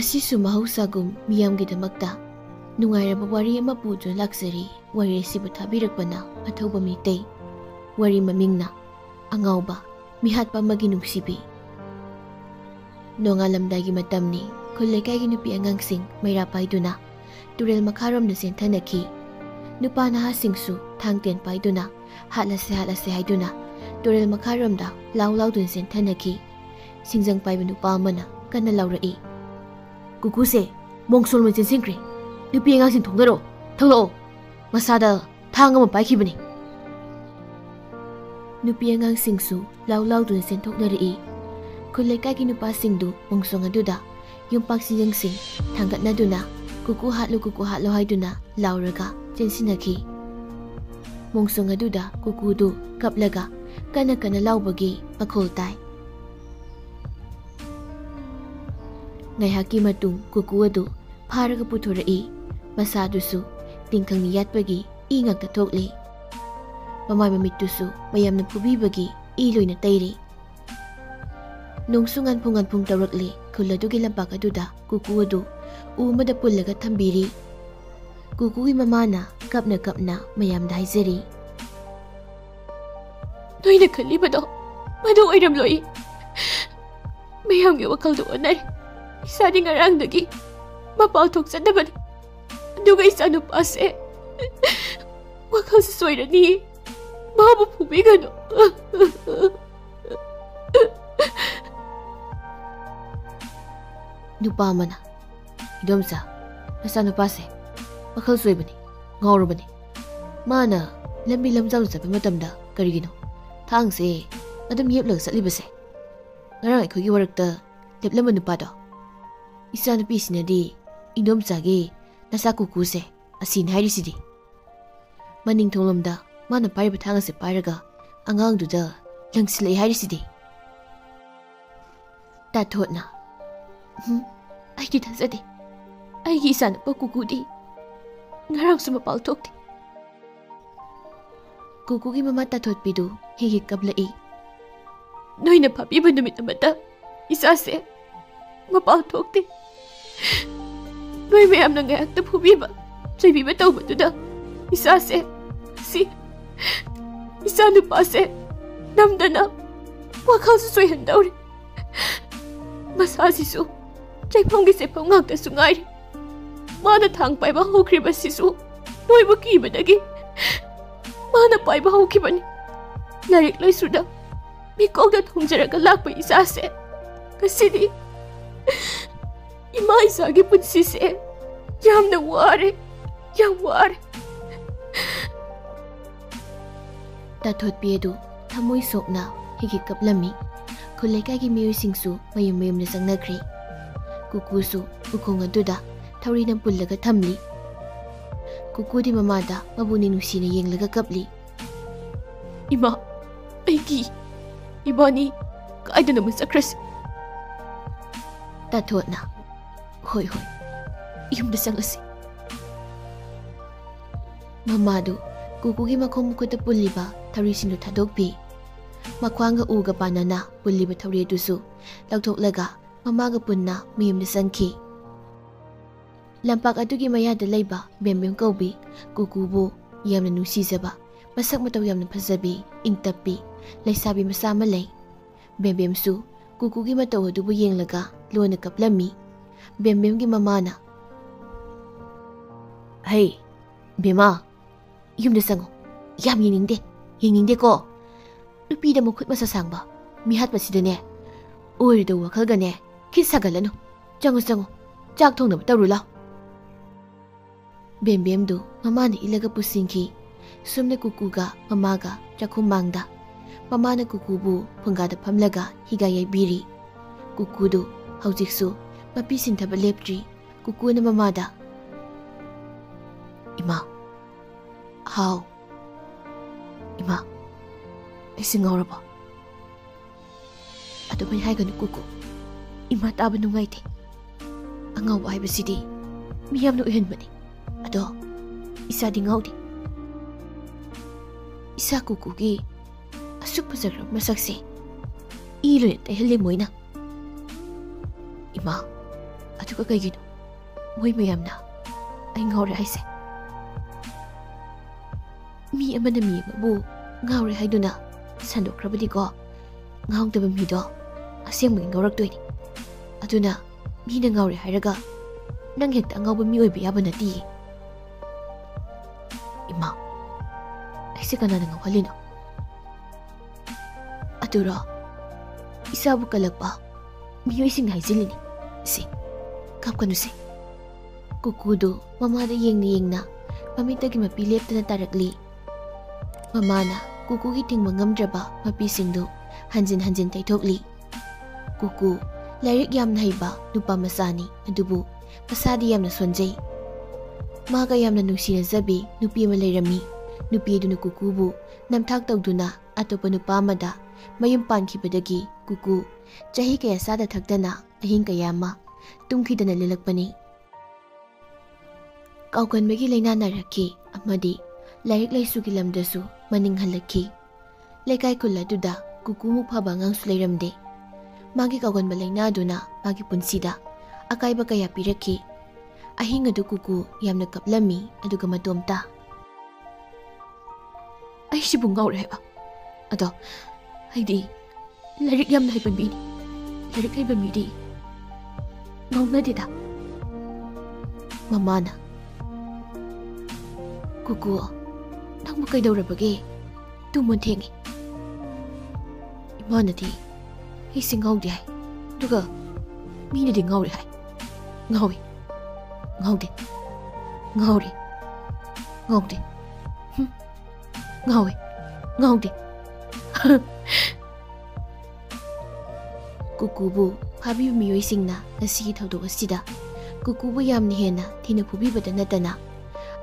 Ngasisu mahausaꯒꯨꯝ miyamgidamagta nungairaba wari ama pudun laksari wari asibu thabirakpana athauba mitei wari mamingna angauba mihatpa magi nungsibi nongalamdagi matamni khullekai nupi angangsing maira paiduna turel makharom na senthanaki nupa nahasingsu thangten paiduna halase haiduna turel makharom da law dun senthanaki singjang paiba nupa amana kana laurai Kukuse mongsul ma chinsingkri nupi angangsing thongdaro thanglo masada thang ama paikibani nupi angangsingsu law dun senthoknari khullekai gi nupa singdu mongsong aduda yumpak sinjangsing thangatnaduna kuku hatlo haiduna lauraga chensinaki mongsong aduda kukudu kaplaga kana laubagi makhol tai ngaihaki matung kuku adu pharaga puthorai masadusu tingkhangni yatpagi ingakta thokli mamai mamitusu mayamna phubibagi loina tairi nungsungan phung tawrakli khuladugi lampak aduda kuku adu umada pullaga thambiri kukugi mamana kapna mayamda haizari noina khalibado madu oiramloi mayamgi wakaldu onari isani ngarangdagi mapal thoksadabani aduga isanu pase wakal soirani mabu phubigano nupa mana idomsa nasanu pase wakal soibani ngaurubani mana lambi lamjam sabe matamda karigino thangse adum yeplag satlibase ngarang aikhogi warakta leplama nupado isa nupi sinadi idomsagi nasa kukuse asin hairisidi maning thonglamda mana paiba thangase pairaga angangduda langsilai hairisidi tathotna aigi thazade aigi isa nupa kukudi ngarang suma pal thokti kukugi mama tathotpidu hegi kablai noina phabiba numit amata isase mapal thokti noi mayam na ngayakta phubiba chaibiba tawbaduda isase isa nupase namdana wakhalsu soihandauri masasisu chaiphamgi sepham ngakta sungairi mana thang paiba hokriba sisu noiba kibadagi mana paiba hokibani larik laisuda mikokda thongjaraga lakpa isase kasidi ima isagi punsise yamna ware tathotpi adu thamoi sokna higi kaplami khullekai gi miyosingsu mayum na sangnakri kukusu ukong aduda thaurina pullaga thamli kukudi mamada mabuni nusina yenglaga kapli ima aigi ibani kaidana musakras tathotna hoi yumda sangasi mamadu kukugi makhom mukuta pulliba tharisindu thadokpi makhwanga uga panana pulliba thari dusu lauthoklaga mamaga punna miyumda sangki lampak adugi mayada leiba bembem kaubi kukubu yamna nusizaba masak mataw yamna phajabi ingtappi leisabi masa malai bembemsu kukugi mataw adubu yenglaga lona kaplami bembemgi mamana hey bema yumda sango yam yengingde ko nupida mukhut masa sangba mihat pasidane oirida wakhalgane khisagalanu chango chak thongna tawrula bembemdu mamana ilaga pusingki sumne kukuga mamaga chakhumangda mamana kukubu phungada phamlaga higa yaibiri kukudu haujiksu mapi sinthaba leptri kukuna mamada ima how ima isingauraba adubai haiganu kuku ima taba nungaite angau haibasidi miyamna uhenbani ado isadi ngaudi isa kukugi asuk pazagra masakse ilo tayhali moina ima ꯑꯗꯨꯒ ꯀꯩꯒꯤꯅꯣ ꯃꯣꯏ ꯃꯌꯥꯝꯅ ꯑꯩ ꯉꯥꯎꯔꯦ ꯍꯥꯏꯁꯦ? ꯃꯤ ꯑꯃꯅ ꯃꯤ ꯑꯃꯕꯨ ꯉꯥꯎꯔꯦ ꯍꯥꯏꯗꯨꯅ ꯁꯟꯗꯣꯛꯈ꯭ꯔꯕꯗꯤꯀꯣ ꯉꯥꯎꯗꯕ ꯃꯤꯗꯣ ꯑꯁꯦꯡꯕꯒꯤ ꯉꯥꯎꯔꯛꯇꯣꯏꯅꯤ꯫ ꯑꯗꯨꯅ ꯃꯤꯅ ꯉꯥꯎꯔꯦ ꯍꯥꯏꯔꯒ ꯅꯪ ꯍꯦꯛꯇ ꯑꯉꯥꯎꯕ ꯃꯤ ꯑꯣꯏꯕ ꯌꯥꯕ ꯅꯠꯇꯤꯌꯦ꯫ ꯏꯃꯥ, ꯑꯩꯁꯦ ꯀꯅꯥꯅ ꯉꯥꯎꯍꯜꯂꯤꯅꯣ? ꯑꯗꯨꯔꯣ ꯏꯁꯥꯕꯨ ꯀꯜꯂꯛꯄ ꯃꯤꯑꯣꯏꯁꯤꯡꯅ ꯍꯥꯏꯖꯤꯜꯂꯤꯅꯤ꯫ ꯁꯤ ꯀꯞꯀꯅꯨꯁꯦ꯫ ꯀꯨꯀꯨꯗꯨ ꯃꯃꯥꯗ ꯌꯦꯡꯅ ꯌꯦꯡꯅ ꯃꯃꯤꯠꯇꯒꯤ ꯃꯄꯤ ꯂꯦꯞꯇꯅ ꯇꯥꯔꯛꯂꯤ꯫ ꯃꯃꯥꯅ ꯀꯨꯀꯨꯒꯤ ꯊꯤꯡꯕ ꯉꯝꯗ꯭ꯔꯕ ꯃꯄꯤꯁꯤꯡꯗꯨ ꯍꯟꯖꯤꯟ ꯍꯟꯖꯤꯟ ꯇꯩꯊꯣꯛꯂꯤ꯫ ꯀꯨꯀꯨ ꯂꯥꯏꯔꯤꯛ ꯌꯥꯝꯅ ꯍꯩꯕ ꯅꯨꯄꯥ ꯃꯆꯥꯅꯤ, ꯑꯗꯨꯕꯨ ꯃꯁꯥꯗꯤ ꯌꯥꯝꯅ ꯁꯣꯟꯖꯩ꯫ ꯃꯥꯒ ꯌꯥꯝꯅ ꯅꯨꯡꯁꯤꯅꯖꯕꯤ ꯅꯨꯄꯤ ꯑꯃ ꯂꯩꯔꯝꯃꯤ꯫ ꯅꯨꯄꯤ ꯑꯗꯨꯅ ꯀꯨꯀꯨꯕꯨ ꯅꯝꯊꯥꯛ ꯇꯧꯗꯨꯅ ꯑꯇꯣꯞꯄ ꯅꯨꯄꯥ ꯑꯃꯗ ꯃꯌꯨꯝ ꯄꯥꯟꯈꯤꯕꯗꯒꯤ ꯀꯨꯀꯨ ꯆꯍꯤ ꯀꯌꯥ ꯆꯥꯗ ꯊꯛꯇꯅ ꯑꯍꯤꯡ ꯀꯌꯥ ꯑꯃ ꯇꯨꯝꯈꯤꯗꯅ ꯂꯦꯜꯂꯛꯄꯅꯤ꯫ ꯀꯥꯎꯒꯟꯕꯒꯤ ꯂꯥꯏꯅꯥ ꯅꯥꯔꯛꯈꯤ ꯑꯃꯗꯤ ꯂꯥꯏꯔꯤꯛ ꯂꯥꯏꯁꯨꯒꯤ ꯂꯝꯗꯁꯨ ꯃꯅꯤꯡ ꯍꯜꯂꯛꯈꯤ꯫ ꯂꯩꯀꯥꯏ ꯈꯨꯜ ꯑꯗꯨꯗ ꯀꯨꯀꯨꯃꯨꯛ ꯐꯕ ꯑꯉꯥꯡꯁꯨ ꯂꯩꯔꯝꯗꯦ꯫ ꯃꯥꯒꯤ ꯀꯥꯎꯒꯟꯕ ꯂꯥꯏꯅꯥ ꯑꯗꯨꯅ ꯃꯥꯒꯤ ꯄꯨꯟꯁꯤꯗ ꯑꯀꯥꯏꯕ ꯀꯌꯥ ꯄꯤꯔꯛꯈꯤ꯫ ꯑꯍꯤꯡ ꯑꯗꯨ ꯀꯨꯀꯨ ꯌꯥꯝꯅ ꯀꯞꯂꯝꯃꯤ, ꯑꯗꯨꯒ ꯃꯇꯣꯝꯇ ꯑꯩꯁꯤꯕꯨ ꯉꯥꯎꯔꯦ ꯍꯥꯏꯕ? ꯑꯗꯣ ꯑꯩꯗꯤ ꯂꯥꯏꯔꯤꯛ ꯌꯥꯝꯅ ꯍꯩꯕ ꯃꯤꯅꯤ꯫ ꯂꯥꯏꯔꯤꯛ ꯍꯩꯕ ꯃꯤꯗꯤ ꯉꯥꯎꯅꯗꯦꯗ꯫ ꯃꯃꯥꯅ, ꯀꯨꯀꯨ ꯅꯪꯕꯨ ꯀꯩꯗꯧꯔꯕꯒꯦ? ꯇꯨꯝꯃꯣ ꯊꯦꯡꯉꯤ꯫ ꯏꯃꯥꯅꯗꯤ ꯑꯩꯁꯦ ꯉꯥꯎꯗꯦ ꯍꯥꯏ, ꯑꯗꯨꯒ ꯃꯤꯅꯗꯤ ꯉꯥꯎꯔꯦ ꯍꯥꯏ꯫ ꯉꯥꯎꯏ, ꯉꯥꯎꯗꯦ, ꯉꯥꯎꯔꯦ, ꯉꯥꯎꯗꯦ, ꯉꯥꯎꯏ, ꯉꯥꯎꯗꯦ꯫ ꯀꯨꯀꯨꯕꯨ ꯐꯥꯕꯤꯕ ꯃꯤꯑꯣꯏꯁꯤꯡꯅ ꯉꯁꯤꯒꯤ ꯊꯧꯗꯣꯛ ꯑꯁꯤꯗ ꯀꯨꯀꯨꯕꯨ ꯌꯥꯝꯅ ꯍꯦꯟꯅ ꯊꯤꯅ ꯐꯨꯕꯤꯕꯇ ꯅꯠꯇꯅ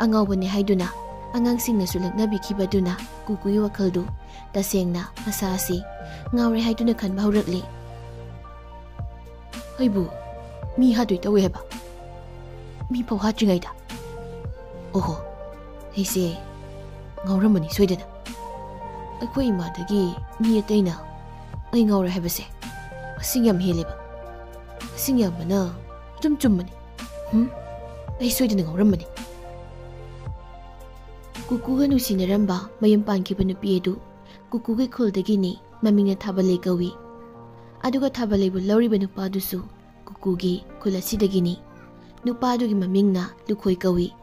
ꯑꯉꯥꯎꯕꯅꯤ ꯍꯥꯏꯗꯨꯅ ꯑꯉꯥꯡꯁꯤꯡꯅꯁꯨ ꯂꯛꯅꯕꯤꯈꯤꯕꯗꯨꯅ ꯀꯨꯀꯨꯒꯤ ꯋꯥꯈꯜꯗꯨ ꯇꯁꯦꯡꯅ ꯃꯁꯥ ꯑꯁꯤ ꯉꯥꯎꯔꯦ ꯍꯥꯏꯗꯨꯅ ꯈꯟꯕ ꯍꯧꯔꯛꯂꯤ꯫ ꯑꯩꯕꯨ ꯃꯤ ꯍꯥꯠꯇꯣꯏ ꯇꯧꯋꯦ ꯍꯥꯏꯕ? ꯃꯤ ꯐꯥꯎ ꯍꯥꯠꯇ꯭ꯔꯤꯉꯩꯗ? ꯑꯣꯍꯣ, ꯑꯩꯁꯦ ꯉꯥꯎꯔꯝꯃꯅꯤ ꯁꯣꯏꯗꯅ꯫ ꯑꯩꯈꯣꯏ ꯏꯃꯥꯗꯒꯤ ꯃꯤ ꯑꯇꯩꯅ ꯑꯩ ꯉꯥꯎꯔꯦ ꯍꯥꯏꯕꯁꯦ ꯃꯁꯤꯡ ꯌꯥꯝ ꯍꯦꯜꯂꯦꯕ꯫ ꯃꯁꯤꯡ ꯌꯥꯝꯕꯅ ꯑꯗꯨꯝ ꯆꯨꯝꯕꯅꯤ꯫ ꯑꯩ ꯁꯣꯏꯗꯅ ꯉꯥꯎꯔꯝꯃꯅꯤ꯫ ꯀꯨꯀꯨꯒ ꯅꯨꯡꯁꯤꯅꯔꯝꯕ ꯃꯌꯨꯝ ꯄꯥꯟꯈꯤꯕ ꯅꯨꯄꯤ ꯑꯗꯨ ꯀꯨꯀꯨꯒꯤ ꯈꯨꯜꯗꯒꯤꯅꯤ, ꯃꯃꯤꯡꯅ ꯊꯥꯕꯜꯂꯩ ꯀꯧꯏ꯫ ꯑꯗꯨꯒ ꯊꯥꯕꯜꯂꯩꯕꯨ ꯂꯧꯔꯤꯕ ꯅꯨꯄꯥꯗꯨꯁꯨ ꯀꯨꯀꯨꯒꯤ ꯈꯨꯜ ꯑꯁꯤꯗꯒꯤꯅꯤ꯫ ꯅꯨꯄꯥꯗꯨꯒꯤ ꯃꯃꯤꯡꯅ ꯂꯨꯈꯣꯏ ꯀꯧꯏ꯫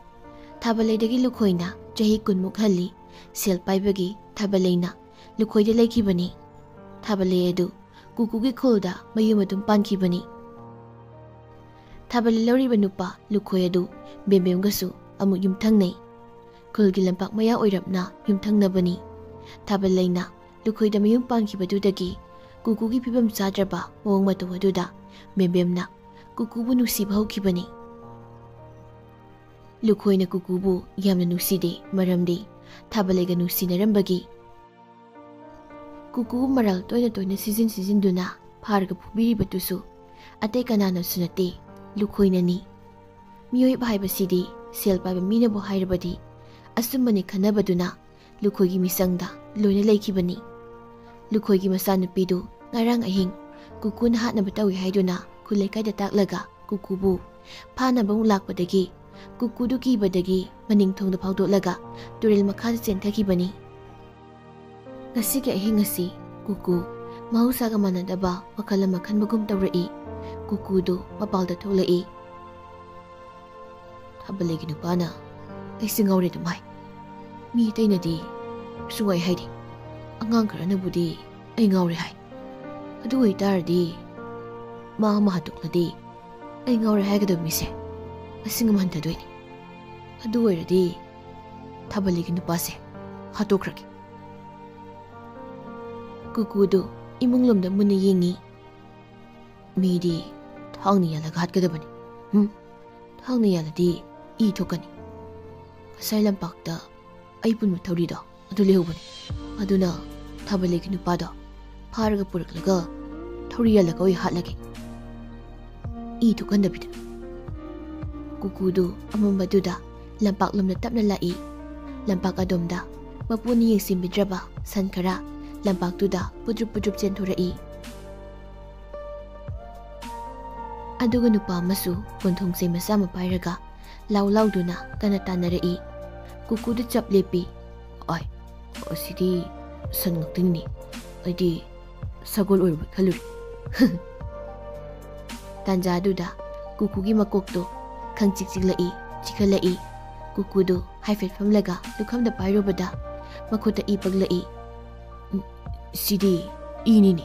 ꯊꯥꯕꯜꯂꯩꯗꯒꯤ ꯂꯨꯈꯣꯏꯅ ꯆꯍꯤ 10ꯃꯨꯛ ꯍꯜꯂꯤ꯫ ꯁꯦꯜ ꯄꯥꯏꯕꯒꯤ ꯊꯥꯕꯜꯂꯩꯅ ꯂꯨꯈꯣꯏꯗ ꯂꯩꯈꯤꯕꯅꯤ꯫ ꯊꯥꯕꯜꯂꯩ ꯑꯗꯨ ꯀꯨꯀꯨꯒꯤ ꯈꯨꯜꯗ ꯃꯌꯨꯝ ꯑꯗꯨꯝ ꯄꯥꯟꯈꯤꯕꯅꯤ꯫ ꯊꯥꯕꯜꯂꯩ ꯂꯧꯔꯤꯕ ꯅꯨꯄꯥ ꯂꯨꯈꯣꯏ ꯑꯗꯨ ꯕꯦꯝꯕꯦꯝꯒꯁꯨ ꯑꯃꯨꯛ ꯌꯨꯝꯊꯪꯅꯩ꯫ ꯈꯨꯜꯒꯤ ꯂꯝꯄꯥꯛ ꯃꯌꯥ ꯑꯣꯏꯔꯞꯅ ꯌꯨꯝꯊꯪꯅꯕꯅꯤ꯫ ꯊꯥꯕꯜꯂꯩꯅ ꯂꯨꯈꯣꯏꯗ ꯃꯌꯨꯝ ꯄꯥꯟꯈꯤꯕꯗꯨꯗꯒꯤ ꯀꯨꯀꯨꯒꯤ ꯐꯤꯕꯝ ꯆꯥꯗ꯭ꯔꯕ ꯃꯑꯣꯡ ꯃꯇꯧ ꯑꯗꯨꯗ ꯕꯦꯝꯕꯦꯝꯅ ꯀꯨꯀꯨꯕꯨ ꯅꯨꯡꯁꯤꯕ ꯍꯧꯈꯤꯕꯅꯤ꯫ ꯂꯨꯈꯣꯏꯅ ꯀꯨꯀꯨꯕꯨ ꯌꯥꯝꯅ ꯅꯨꯡꯁꯤꯗꯦ, ꯃꯔꯝꯗꯤ ꯊꯥꯕꯜꯂꯩꯒ ꯅꯨꯡꯁꯤꯅꯔꯝꯕꯒꯤ꯫ ꯀꯨꯀꯨꯕꯨ ꯃꯔꯥꯜ ꯇꯣꯏꯅ ꯇꯣꯏꯅ ꯁꯤꯖꯤꯟꯗꯨꯅ ꯐꯥꯔꯒ ꯐꯨꯕꯤꯔꯤꯕꯗꯨꯁꯨ ꯑꯇꯩ ꯀꯅꯥꯅꯁꯨ ꯅꯠꯇꯦ, ꯂꯨꯈꯣꯏꯅꯅꯤ꯫ ꯃꯤꯑꯣꯏꯕ ꯍꯥꯏꯕꯁꯤꯗꯤ ꯁꯦꯜ ꯄꯥꯏꯕ ꯃꯤꯅꯕꯨ ꯍꯥꯏꯔꯕꯗꯤ ꯑꯆꯨꯝꯕꯅꯤ ꯈꯟꯅꯕꯗꯨꯅ ꯂꯨꯈꯣꯏꯒꯤ ꯃꯤꯆꯪꯗ ꯂꯣꯏꯅ ꯂꯩꯈꯤꯕꯅꯤ꯫ ꯂꯨꯈꯣꯏꯒꯤ ꯃꯆꯥꯅꯨꯄꯤꯗꯨ ꯉꯔꯥꯡ ꯑꯍꯤꯡ ꯀꯨꯀꯨꯅ ꯍꯥꯠꯅꯕ ꯇꯧꯏ ꯍꯥꯏꯗꯨꯅ ꯈꯨꯜ ꯂꯩꯀꯥꯏꯗ ꯇꯥꯛꯂꯒ ꯀꯨꯀꯨꯕꯨ ꯐꯥꯅꯕ ꯑꯃꯨꯛ ꯂꯥꯛꯄꯗꯒꯤ ꯀꯨꯀꯨꯗꯨ ꯀꯤꯕꯗꯒꯤ ꯃꯅꯤꯡ ꯊꯣꯡꯗ ꯐꯥꯎꯗꯣꯛꯂꯒ ꯇꯨꯔꯦꯜ ꯃꯈꯥꯗ ꯆꯦꯟꯊꯈꯤꯕꯅꯤ꯫ ꯉꯁꯤꯒꯤ ꯑꯍꯤꯡ ꯑꯁꯤ ꯀꯨꯀꯨ ꯃꯍꯧꯁꯥꯒ ꯃꯥꯟꯅꯗꯕ ꯋꯥꯈꯜ ꯑꯃ ꯈꯟꯕꯒꯨꯝ ꯇꯧꯔꯛꯏ꯫ ꯀꯨꯀꯨꯗꯨ ꯃꯄꯥꯜꯗ ꯊꯣꯛꯂꯛꯏ꯫ ꯊꯥꯕꯜꯂꯩꯒꯤ ꯅꯨꯄꯥꯅ ꯑꯩꯁꯦ ꯉꯥꯎꯔꯦ ꯑꯗꯨꯝ ꯍꯥꯏ꯫ ꯃꯤ ꯑꯇꯩꯅꯗꯤ ꯁꯨꯡꯍꯥꯏ ꯍꯥꯏꯗꯦ꯫ ꯑꯉꯥꯡ ꯈꯔꯅꯕꯨꯗꯤ ꯑꯩ ꯉꯥꯎꯔꯦ ꯍꯥꯏ꯫ ꯑꯗꯨ ꯑꯣꯏꯇꯥꯔꯗꯤ ꯃꯥ ꯑꯃ ꯍꯥꯠꯇꯣꯛꯂꯗꯤ ꯑꯩ ꯉꯥꯎꯔꯦ ꯍꯥꯏꯒꯗꯕ ꯃꯤꯁꯦ 100 ꯍꯟꯊꯗꯣꯏꯅꯤ꯫ ꯑꯗꯨ ꯑꯣꯏꯔꯗꯤ ꯊꯥꯕꯜꯂꯩꯒꯤ ꯅꯨꯄꯥꯁꯦ ꯍꯥꯠꯇꯣꯛꯈ꯭ꯔꯒꯦ꯫ ꯀꯨꯀꯨꯗꯨ ꯏꯃꯨꯡꯂꯣꯝꯗ ꯃꯨꯟꯅ ꯌꯦꯡꯉꯤ꯫ ꯃꯤꯗꯤ ꯊꯥꯡꯅ ꯌꯥꯜꯂꯒ ꯍꯥꯠꯀꯗꯕꯅꯤ꯫ ꯊꯥꯡꯅ ꯌꯥꯜꯂꯗꯤ ꯏ ꯊꯣꯛꯀꯅꯤ꯫ ꯉꯁꯥꯏ ꯂꯝꯄꯥꯛꯇ ꯑꯩ ꯄꯨꯟꯕ ꯊꯧꯔꯤꯗꯣ ꯑꯗꯨ ꯂꯩꯍꯧꯕꯅꯤ꯫ ꯑꯗꯨꯅ ꯊꯥꯕꯜꯂꯩꯒꯤ ꯅꯨꯄꯥꯗꯣ ꯐꯥꯔꯒ ꯄꯨꯔꯛꯂꯒ ꯊꯧꯔꯤ ꯌꯥꯜꯂꯒ ꯑꯣꯏ ꯍꯥꯠꯂꯒꯦ, ꯏ ꯊꯣꯛꯍꯟꯗꯕꯤꯗ꯫ ꯀꯨꯀꯨꯗꯨ ꯑꯃꯝꯕꯗꯨꯗ ꯂꯝꯄꯥꯛꯂꯣꯝꯗ ꯇꯞꯅ ꯂꯥꯛꯏ꯫ ꯂꯝꯄꯥꯛ ꯑꯗꯣꯝꯗ ꯃꯄꯨꯅ ꯌꯦꯡꯁꯤꯟꯕꯤꯗ꯭ꯔꯕ ꯁꯟ ꯈꯔ ꯂꯝꯄꯥꯛꯇꯨꯗ ꯄꯨꯗ꯭ꯔꯨꯞ ꯄꯨꯗ꯭ꯔꯨꯞ ꯆꯦꯟꯊꯣꯔꯛꯏ꯫ ꯑꯗꯨꯒ ꯅꯨꯄꯥ ꯑꯃꯁꯨ ꯀꯣꯟꯊꯣꯡꯁꯦ ꯃꯆꯥ ꯑꯃ ꯄꯥꯏꯔꯒ ꯂꯥꯎ ꯂꯥꯎꯗꯨꯅ ꯀꯟꯅ ꯇꯥꯟꯅꯔꯛꯏ꯫ ꯀꯨꯀꯨꯗꯨ ꯆꯞ ꯂꯦꯞꯄꯤ꯫ ꯑꯥꯏ, ꯑꯁꯤꯗꯤ ꯁꯟ ꯉꯥꯛꯇꯅꯤꯅꯦ, ꯑꯩꯗꯤ ꯁꯒꯣꯜ ꯑꯣꯏꯔꯕꯣꯏ ꯈꯜꯂꯨꯔꯦ꯫ ꯇꯥꯟꯖꯥꯗꯨꯗ ꯀꯨꯀꯨꯒꯤ ꯃꯀꯣꯛꯇꯣ ꯈꯪꯆꯤꯛ ꯆꯤꯛꯂꯛꯏ, ꯆꯤꯛꯈꯠꯂꯛꯏ꯫ ꯀꯨꯀꯨꯗꯨ ꯍꯥꯏꯐꯦꯠ ꯐꯝꯂꯒ ꯂꯨꯈꯝꯗ ꯄꯥꯏꯔꯨꯕꯗ ꯃꯈꯨꯠꯇ ꯏ ꯄꯛꯂꯛꯏ꯫ ꯁꯤꯗꯤ ꯏꯅꯤꯅꯦ꯫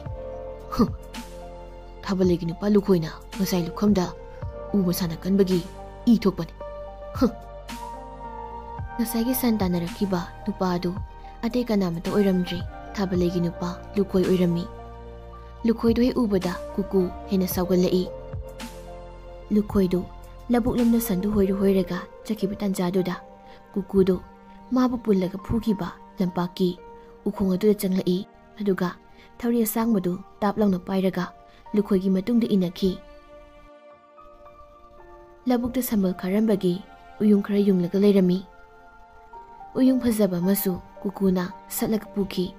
ꯊꯥꯕꯜꯂꯩꯒꯤ ꯅꯨꯄꯥ ꯂꯨꯈꯣꯏꯅ ꯉꯁꯥꯏ ꯂꯨꯈꯝꯗ ꯎ ꯃꯁꯥꯅ ꯀꯟꯕꯒꯤ ꯏ ꯊꯣꯛꯄꯅꯤ꯫ ꯉꯁꯥꯏꯒꯤ ꯁꯟ ꯇꯥꯟꯅꯔꯛꯈꯤꯕ ꯅꯨꯄꯥ ꯑꯗꯨ ꯑꯇꯩ ꯀꯅꯥꯃꯠꯇ ꯑꯣꯏꯔꯝꯗ꯭ꯔꯤ, ꯊꯥꯕꯜꯂꯩꯒꯤ ꯅꯨꯄꯥ ꯂꯨꯈꯣꯏ ꯑꯣꯏꯔꯝꯃꯤ꯫ ꯂꯨꯈꯣꯏꯗꯨ ꯍꯦꯛ ꯎꯕꯗ ꯀꯨꯀꯨ ꯍꯦꯟꯅ ꯁꯥꯎꯒꯠꯂꯛꯏ꯫ ꯂꯨꯈꯣꯏꯗꯨ ꯂꯧꯕꯨꯛ ꯂꯣꯝꯗ ꯁꯟꯗꯨ ꯍꯣꯏꯔ ꯍꯣꯏꯔꯒ ꯆꯠꯈꯤꯕ ꯇꯥꯟꯖꯥꯗꯨꯗ ꯀꯨꯀꯨꯗꯨ ꯃꯥꯕꯨ ꯄꯨꯜꯂꯒ ꯐꯨꯈꯤꯕ ꯂꯝꯄꯥꯛꯀꯤ ꯎꯈꯣꯡ ꯑꯗꯨꯗ ꯆꯪꯂꯛꯏ, ꯑꯗꯨꯒ ꯊꯧꯔꯤ ꯑꯁꯥꯡꯕꯗꯨ ꯇꯥꯞ ꯂꯥꯎꯅ ꯄꯥꯏꯔꯒ ꯂꯨꯈꯣꯏꯒꯤ ꯃꯇꯨꯡꯗ ꯏꯟꯅꯈꯤ꯫ ꯂꯧꯕꯨꯛꯇ ꯁꯝꯕꯜ ꯈꯥꯔꯝꯕꯒꯤ ꯎꯌꯨꯡ ꯈꯔ ꯌꯨꯡꯂꯒ ꯂꯩꯔꯝꯃꯤ꯫ ꯎꯌꯨꯡ ꯐꯖꯕ ꯑꯃꯁꯨ ꯀꯨꯀꯨꯅ ꯁꯠꯂꯒ ꯄꯨꯈꯤ꯫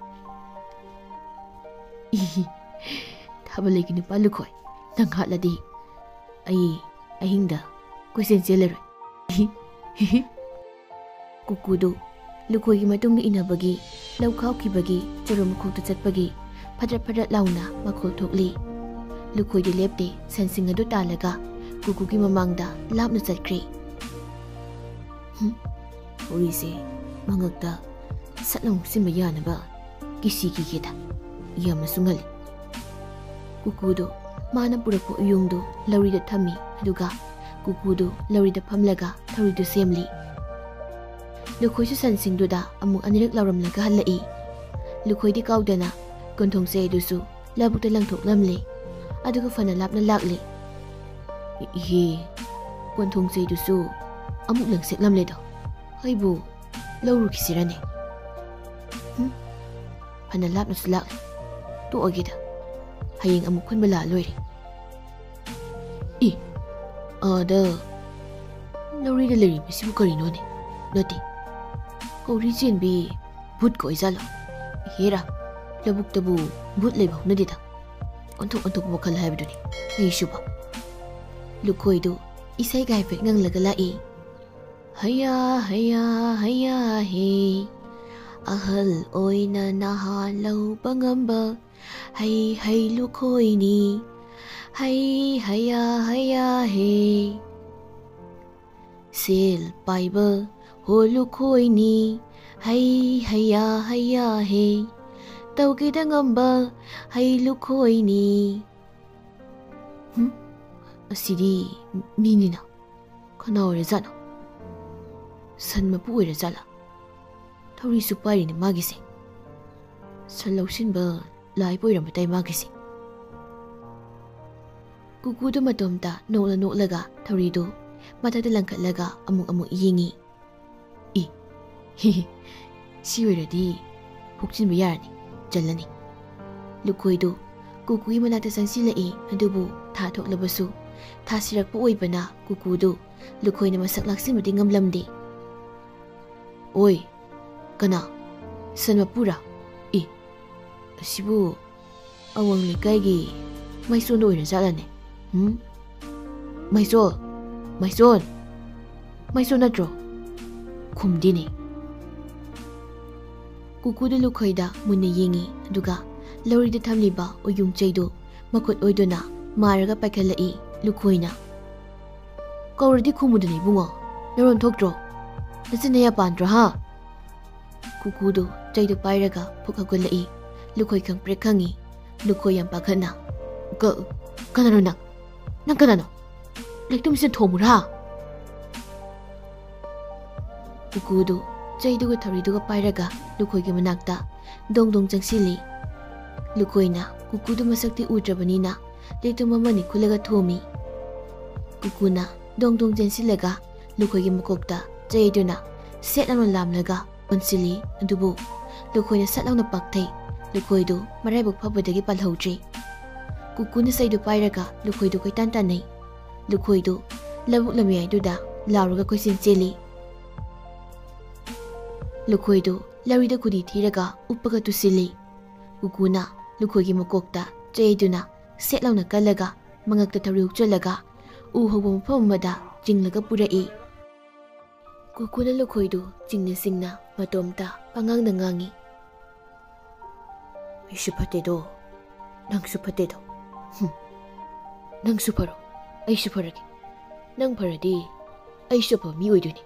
ꯊꯥꯕꯜꯂꯩꯒꯤ ꯅꯨꯄꯥ ꯂꯨꯈꯣꯏ, ꯅꯪ ꯍꯥꯠꯂꯗꯤ ꯑꯩ ꯑꯍꯤꯡꯗ ꯀꯣꯏꯆꯦꯟ ꯆꯦꯜꯂꯔꯣꯏ꯫ ꯀꯨꯀꯨꯗꯨ ꯂꯨꯈꯣꯏꯒꯤ ꯃꯇꯨꯡꯗ ꯏꯟꯅꯕꯒꯤ ꯂꯧ ꯈꯥꯎꯈꯤꯕꯒꯤ ꯆꯔꯨ ꯃꯈꯣꯛꯇ ꯆꯠꯄꯒꯤ ꯐꯗ꯭ꯔꯠ ꯐꯗ꯭ꯔꯠ ꯂꯥꯎꯅ ꯃꯈꯣꯜ ꯊꯣꯛꯂꯤ꯫ ꯂꯨꯈꯣꯏꯗꯤ ꯂꯦꯞꯇꯦ, ꯁꯟꯁꯤꯡ ꯑꯗꯨ ꯇꯥꯜꯂꯒ ꯀꯨꯀꯨꯒꯤ ꯃꯃꯥꯡꯗ ꯂꯥꯞꯅ ꯆꯠꯈ꯭ꯔꯦ꯫ ꯊꯧꯔꯤꯁꯦ ꯃꯉꯛꯇ ꯁꯠꯂ ꯍꯨꯛꯆꯤꯟꯕ ꯌꯥꯅꯕ ꯀꯤꯒꯦꯗ, ꯌꯥꯝꯅꯁꯨ ꯉꯜꯂꯤ꯫ ꯀꯨꯀꯨꯗꯨ ꯃꯥꯅ ꯄꯨꯔꯛꯄ ꯎꯌꯨꯡꯗꯨ ꯂꯧꯔꯤꯗ ꯊꯝꯃꯤ, ꯑꯗꯨꯒ ꯀꯨꯀꯨꯗꯨ ꯂꯧꯔꯤꯗ ꯐꯝꯂꯒ ꯊꯧꯔꯤꯗꯨ ꯁꯦꯝꯂꯤ꯫ ꯂꯨꯈꯣꯏꯁꯨ ꯁꯟꯁꯤꯡꯗꯨꯗ ꯑꯃꯨꯛ ꯑꯅꯤꯔꯛ ꯂꯥꯎꯔꯝꯂꯒ ꯍꯜꯂꯛꯏ꯫ ꯂꯨꯈꯣꯏꯗꯤ ꯀꯥꯎꯗꯅ ꯀꯣꯟꯊꯣꯡꯁꯦ ꯑꯗꯨꯁꯨ ꯂꯧꯕꯨꯛꯇ ꯂꯪꯊꯣꯛꯂꯝꯂꯦ, ꯑꯗꯨꯒ ꯐꯅ ꯂꯥꯞꯅ ꯂꯥꯛꯂꯦ꯫ ꯏꯍꯦ, ꯀꯣꯟꯊꯣꯡꯁꯦ ꯑꯗꯨꯁꯨ ꯑꯃꯨꯛ ꯂꯪꯁꯦꯛꯂꯝꯂꯦꯗꯣ, ꯑꯩꯕꯨ ꯂꯧꯔꯨꯈꯤꯁꯤꯔꯅꯦ? ꯐꯅ ꯂꯥꯞꯅꯁꯨ ꯂꯥꯛꯂꯦ, ꯇꯣꯛꯑꯒꯦꯗ, ꯍꯌꯦꯡ ꯑꯃꯨꯛ ꯈꯨꯟꯕ ꯂꯥꯛꯑ ꯂꯣꯏꯔꯦ꯫ ꯑꯥꯗ ꯂꯧꯔꯤꯗ ꯂꯩꯔꯤꯕꯁꯤꯕꯨ ꯀꯔꯤꯅꯣꯅꯦ? ꯅꯠꯇꯦ, ꯀꯧꯔꯤ ꯆꯦꯟꯕꯤ ꯚꯨꯠꯀ ꯑꯣꯏꯖꯥꯠꯂꯣ? ꯍꯦꯔꯥ, ꯂꯧꯕꯨꯛꯇꯕꯨ ꯚꯨꯠ ꯂꯩꯕ ꯍꯧꯅꯗꯦꯗ, ꯑꯣꯟꯊꯣꯛ ꯑꯣꯟꯊꯣꯛꯄ ꯋꯥꯈꯜ ꯍꯥꯏꯕꯗꯨꯅꯤ ꯑꯩꯁꯨꯕ꯫ ꯂꯨꯈꯣꯏꯗꯨ ꯏꯁꯩꯒ ꯍꯥꯏꯐꯦꯠ ꯉꯪꯂꯒ ꯂꯥꯛꯏ꯫ ꯍꯩꯌꯥ ꯍꯩꯌꯥ ꯍꯩꯌꯥ ꯍꯦ, ꯑꯍꯜ ꯑꯣꯏꯅ ꯅꯍꯥ ꯂꯧꯕ ꯉꯝꯕ ꯍꯩ ꯍꯩ ꯂꯨꯈꯣꯏꯅꯤ, ꯍꯩ ꯍꯩꯌꯥ ꯍꯩꯌꯥ ꯍꯦ꯫ ꯁꯦꯜ ꯄꯥꯏꯕ ꯍꯣ ꯂꯨꯈꯣꯏꯅꯤ, ꯍꯩ ꯍꯩꯌꯥ ꯍꯩꯌꯥ ꯍꯦ, ꯇꯧꯒꯦꯗ ꯉꯝꯕ ꯍꯩ ꯂꯨꯈꯣꯏꯅꯤ꯫ ꯑꯁꯤꯗꯤ ꯃꯤꯅꯤꯅ, ꯀꯅꯥ ꯑꯣꯏꯔꯖꯥꯠꯅꯣ? ꯁꯟ ꯃꯄꯨ ꯑꯣꯏꯔꯖꯥꯠꯂꯥ? ꯊꯧꯔꯤꯁꯨ ꯄꯥꯏꯔꯤꯅꯦ ꯃꯥꯒꯤꯁꯦ, ꯁꯟ ꯂꯧꯁꯤꯟꯕ ꯂꯥꯏꯕ ꯑꯣꯏꯔꯝꯕ ꯇꯥꯏ ꯃꯥꯒꯤꯁꯦ꯫ ꯀꯨꯀꯨꯗꯨ ꯃꯇꯣꯝꯇ ꯅꯣꯛꯂ ꯅꯣꯛꯂꯒ ꯊꯧꯔꯤꯗꯨ ꯃꯊꯛꯇ ꯂꯪꯈꯠꯂꯒ ꯑꯃꯨꯛ ꯑꯃꯨꯛ ꯌꯦꯡꯉꯤ꯫ ꯁꯤ ꯑꯣꯏꯔꯗꯤ ꯍꯨꯛꯆꯤꯟꯕ ꯌꯥꯔꯅꯤ, ꯆꯜꯂꯅꯤ꯫ ꯂꯨꯈꯣꯏꯗꯨ ꯀꯨꯀꯨꯒꯤ ꯃꯅꯥꯛꯇ ꯆꯪꯁꯤꯜꯂꯛꯏ, ꯑꯗꯨꯕꯨ ꯊꯥ ꯊꯣꯛꯂꯕꯁꯨ ꯊꯥꯁꯤꯔꯛꯄ ꯑꯣꯏꯕꯅ ꯀꯨꯀꯨꯗꯨ ꯂꯨꯈꯣꯏꯅ ꯃꯁꯛ ꯂꯥꯛꯁꯤꯟꯕꯗꯤ ꯉꯝꯂꯝꯗꯦ꯫ ꯑꯣꯏ, ꯀꯅꯥ? ꯁꯟ ꯃꯄꯨꯔꯥ? ꯑꯁꯤꯕꯨ ꯑꯋꯥꯡ ꯂꯩꯀꯥꯏꯒꯤ ꯃꯩꯁꯣꯟꯗ ꯑꯣꯏꯔꯖꯥꯠꯂꯅꯦ? ꯃꯩꯁꯣꯟ, ꯃꯩꯁꯣꯟ, ꯃꯩꯁꯣꯟ ꯅꯠꯇ꯭ꯔꯣ? ꯈꯨꯝꯗꯦꯅꯦ꯫ ꯀꯨꯀꯨꯗꯨ ꯂꯨꯈꯣꯏꯗ ꯃꯨꯟꯅ ꯌꯦꯡꯉꯤ, ꯑꯗꯨꯒ ꯂꯧꯔꯤꯗ ꯊꯝꯂꯤꯕ ꯎꯌꯨꯡ ꯆꯩꯗꯨ ꯃꯈꯨꯠ ꯑꯣꯏꯗꯨꯅ ꯃꯥꯔꯒ ꯄꯥꯏꯈꯠꯂꯛꯏ꯫ ꯂꯨꯈꯣꯏꯅ ꯀꯧꯔꯗꯤ ꯈꯨꯝꯃꯨꯗꯅ ꯏꯕꯨꯡꯉꯣ, ꯅꯔꯣꯟ ꯊꯣꯛꯇ꯭ꯔꯣ? ꯅꯆꯤꯟ ꯅꯌꯥ ꯄꯥꯟꯗ꯭ꯔꯣ ꯍꯥ? ꯀꯨꯀꯨꯗꯨ ꯆꯩꯗꯨ ꯄꯥꯏꯔꯒ ꯐꯨꯛ ꯍꯧꯒꯠꯂꯛꯏ꯫ ꯂꯨꯈꯣꯏ ꯈꯪꯄ꯭ꯔꯦꯛ ꯈꯪꯉꯤ꯫ ꯂꯨꯈꯣꯏ ꯌꯥꯝ ꯄꯥꯈꯠꯅ, ꯀꯅꯥꯅꯣ ꯅꯪ? ꯅꯪ ꯀꯅꯥꯅꯣ? ꯂꯩꯇꯨꯝꯁꯤꯅ ꯊꯣꯝꯃꯨꯔꯥ? ꯀꯨꯀꯨꯗꯨ ꯆꯩꯗꯨꯒ ꯊꯧꯔꯤꯗꯨꯒ ꯄꯥꯏꯔꯒ ꯂꯨꯈꯣꯏꯒꯤ ꯃꯅꯥꯛꯇ ꯗꯣꯡ ꯗꯣꯡ ꯆꯪꯁꯤꯜꯂꯤ꯫ ꯂꯨꯈꯣꯏꯅ ꯀꯨꯀꯨꯗꯨ ꯃꯁꯛꯇꯤ ꯎꯗ꯭ꯔꯕꯅꯤꯅ ꯂꯩꯇꯨꯝ ꯑꯃꯅꯤ ꯈꯨꯜꯂꯒ ꯊꯣꯝꯃꯤ꯫ ꯀꯨꯀꯨꯅ ꯗꯣꯡ ꯗꯣꯡ ꯆꯦꯟꯁꯤꯜꯂꯒ ꯂꯨꯈꯣꯏꯒꯤ ꯃꯀꯣꯛꯇ ꯆꯩꯗꯨꯅ ꯁꯦꯠ ꯂꯥꯎꯅ ꯂꯥꯝꯂꯒ ꯑꯣꯟꯁꯤꯜꯂꯤ, ꯑꯗꯨꯕꯨ ꯂꯨꯈꯣꯏꯅ ꯁꯠ ꯂꯥꯎꯅ ꯄꯥꯛꯊꯩ꯫ ꯂꯨꯈꯣꯏꯗꯨ ꯃꯔꯥꯏꯕꯛ ꯐꯕꯗꯒꯤ ꯄꯥꯜꯍꯧꯗ꯭ꯔꯦ꯫ ꯀꯨꯀꯨꯅ ꯆꯩꯗꯨ ꯄꯥꯏꯔꯒ ꯂꯨꯈꯣꯏꯗꯨ ꯀꯣꯏꯇꯥꯟ ꯇꯥꯟꯅꯩ꯫ ꯂꯨꯈꯣꯏꯗꯨ ꯂꯧꯕꯨꯛ ꯂꯝꯌꯥꯏꯗꯨꯗ ꯂꯥꯎꯔꯒ ꯀꯣꯏꯆꯦꯟ ꯆꯦꯜꯂꯤ꯫ ꯂꯨꯈꯣꯏꯗꯨ ꯂꯧꯔꯤꯗ ꯈꯨꯗꯤ ꯊꯤꯔꯒ ꯎꯞꯄꯒ ꯇꯨꯁꯤꯜꯂꯤ꯫ ꯀꯨꯀꯨꯅ ꯂꯨꯈꯣꯏꯒꯤ ꯃꯀꯣꯛꯇ ꯆꯩꯗꯨꯅ ꯁꯦꯠ ꯂꯥꯎꯅ ꯀꯜꯂꯒ ꯃꯉꯛꯇ ꯊꯧꯔꯤ ꯍꯨꯛꯆꯜꯂꯒ ꯎ ꯍꯧꯕ ꯃꯐꯝ ꯑꯃꯗ ꯆꯤꯡꯂꯒ ꯄꯨꯔꯛꯏ꯫ ꯀꯨꯀꯨꯅ ꯂꯨꯈꯣꯏꯗꯨ ꯆꯤꯡꯅ ꯆꯤꯡꯅ ꯃꯇꯣꯝꯇ ꯄꯉꯥꯡꯗ ꯉꯥꯡꯏ꯫ ꯑꯩꯁꯨ ꯐꯠꯇꯦꯗꯣ, ꯅꯪꯁꯨ ꯐꯠꯇꯦꯗꯣ꯫ ꯅꯪꯁꯨ ꯐꯔꯣ, ꯑꯩꯁꯨ ꯐꯔꯒꯦ꯫ ꯅꯪ ꯐꯔꯗꯤ ꯑꯩꯁꯨ ꯑꯐꯕ ꯃꯤ ꯑꯣꯏꯗꯣꯏꯅꯤ꯫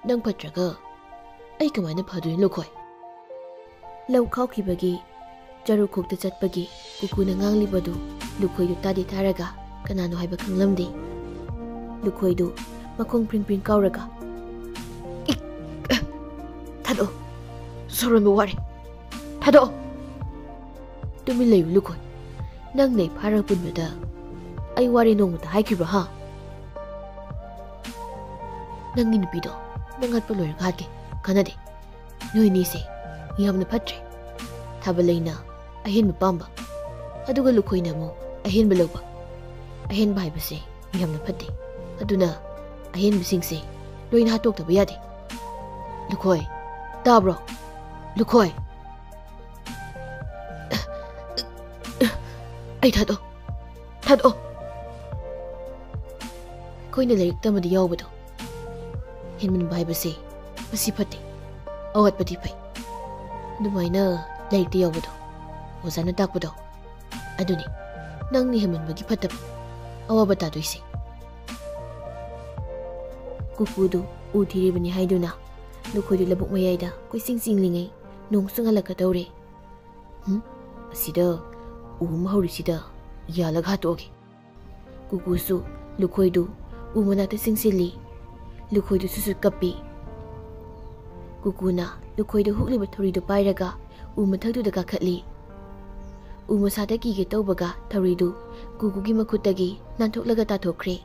ꯅꯪ ꯐꯠꯇ꯭ꯔꯒ ꯑꯩ ꯀꯃꯥꯏꯅ ꯐꯗꯣꯏꯅꯣ ꯂꯨꯈꯣꯏ? ꯂꯧ ꯈꯥꯎꯈꯤꯕꯒꯤ ꯆꯔꯨꯈꯣꯛꯇ ꯆꯠꯄꯒꯤ ꯀꯨꯀꯨꯅ ꯉꯥꯡꯂꯤꯕꯗꯨ ꯂꯨꯈꯣꯏꯗꯨ ꯇꯥꯗꯤ ꯇꯥꯔꯒ ꯀꯅꯥꯅꯣ ꯍꯥꯏꯕ ꯈꯪꯂꯝꯗꯦ꯫ ꯂꯨꯈꯣꯏꯗꯨ ꯃꯈꯣꯡ ꯄ꯭ꯔꯤꯡ ꯄ꯭ꯔꯤꯡ ꯀꯥꯎꯔꯒ ꯊꯥꯗꯣꯛꯑꯣ, ꯁꯣꯔꯣꯟꯕ ꯋꯥꯔꯦ, ꯊꯥꯗꯣꯛꯑꯣ꯫ ꯇꯨꯃꯤꯟ ꯂꯩꯌꯨ ꯂꯨꯈꯣꯏ, ꯅꯪ ꯅꯩ ꯐꯥꯔꯒ ꯄꯨꯟꯕꯗ ꯑꯩ ꯋꯥꯔꯦ ꯅꯣꯡꯃꯇ ꯍꯥꯏꯈꯤꯕ꯭ꯔꯣ ꯍꯥ? ꯅꯪꯒꯤ ꯅꯨꯄꯤꯗꯣ ꯅꯪ ꯍꯥꯠꯄ ꯂꯣꯏꯔꯒ ꯍꯥꯠꯀꯦ, ꯀꯥꯟꯅꯗꯦ꯫ ꯅꯣꯏꯅꯤꯁꯦ ꯌꯥꯝꯅ ꯐꯠꯇ꯭ꯔꯦ꯫ ꯊꯥꯕꯜꯂꯩꯅ ꯑꯍꯦꯟꯕ ꯄꯥꯝꯕ, ꯑꯗꯨꯒ ꯂꯨꯈꯣꯏꯅ ꯑꯃꯨꯛ ꯑꯍꯦꯟꯕ ꯂꯧꯕ꯫ ꯑꯍꯦꯟꯕ ꯍꯥꯏꯕꯁꯦ ꯌꯥꯝꯅ ꯐꯠꯇꯦ, ꯑꯗꯨꯅ ꯑꯍꯦꯟꯕꯁꯤꯡꯁꯦ ꯂꯣꯏꯅ ꯍꯥꯠꯇꯣꯛꯇꯕ ꯌꯥꯗꯦ꯫ ꯂꯨꯈꯣꯏ, ꯇꯥꯕ꯭ꯔꯣ? ꯂꯨꯈꯣꯏ! ꯑꯩ ꯊꯥꯗꯣꯛꯑꯣ, ꯊꯥꯗꯣꯛꯑꯣ꯫ ꯑꯩꯈꯣꯏꯅ ꯂꯥꯏꯔꯤꯛ ꯇꯝꯕꯗ ꯌꯥꯎꯕꯗꯣ, ꯍꯦꯟꯃꯟꯕ ꯍꯥꯏꯕꯁꯦ ꯃꯁꯤ ꯐꯠꯇꯦ, ꯑꯋꯥꯠꯄꯗꯤ ꯐꯩ꯫ ꯑꯗꯨꯃꯥꯏꯅ ꯂꯥꯏꯔꯤꯛꯇ ꯌꯥꯎꯕꯗꯣ, ꯑꯣꯖꯥꯅ ꯇꯥꯛꯄꯗꯣ, ꯑꯗꯨꯅꯤ ꯅꯪꯅ ꯍꯦꯟꯃꯟꯕꯒꯤ ꯐꯠꯇꯕ, ꯑꯋꯥꯕ ꯇꯥꯗꯣꯏꯁꯦ꯫ ꯀꯨꯀꯨꯗꯨ ꯎ ꯊꯤꯔꯤꯕꯅꯤ ꯍꯥꯏꯗꯨꯅ ꯂꯨꯈꯣꯏꯗꯨ ꯂꯧꯕꯨꯛ ꯃꯌꯥꯏꯗ ꯀꯣꯏꯆꯤꯡ ꯆꯤꯡꯂꯤꯉꯩ ꯅꯣꯡꯁꯨ ꯉꯜꯂꯛꯀꯗꯧꯔꯦ꯫ ꯑꯁꯤꯗ ꯎ ꯑꯃ ꯍꯧꯔꯤꯁꯤꯗ ꯌꯥꯜꯂꯒ ꯍꯥꯠꯇꯣꯛꯑꯒꯦ꯫ ꯀꯨꯀꯨꯁꯨ ꯂꯨꯈꯣꯏꯗꯨ ꯎ ꯃꯅꯥꯛꯇ ꯆꯤꯡꯁꯤꯜꯂꯤ꯫ ꯂꯨꯈꯣꯏꯗꯨ ꯁꯨꯠ ꯀꯞꯄꯤ꯫ ꯀꯨꯀꯨꯅ ꯂꯨꯈꯣꯏꯗ ꯍꯨꯛꯂꯤꯕ ꯊꯧꯔꯤꯗꯨ ꯄꯥꯏꯔꯒ ꯎ ꯃꯊꯛꯇꯨꯗ ꯀꯥꯈꯠꯂꯤ꯫ ꯎ ꯃꯁꯥꯗ ꯀꯤꯒꯦ ꯇꯧꯕꯒ ꯊꯧꯔꯤꯗꯨ ꯀꯨꯀꯨꯒꯤ ꯃꯈꯨꯠꯇꯒꯤ ꯅꯥꯟꯊꯣꯛꯂꯒ ꯇꯥꯊꯣꯛꯈ꯭ꯔꯦ꯫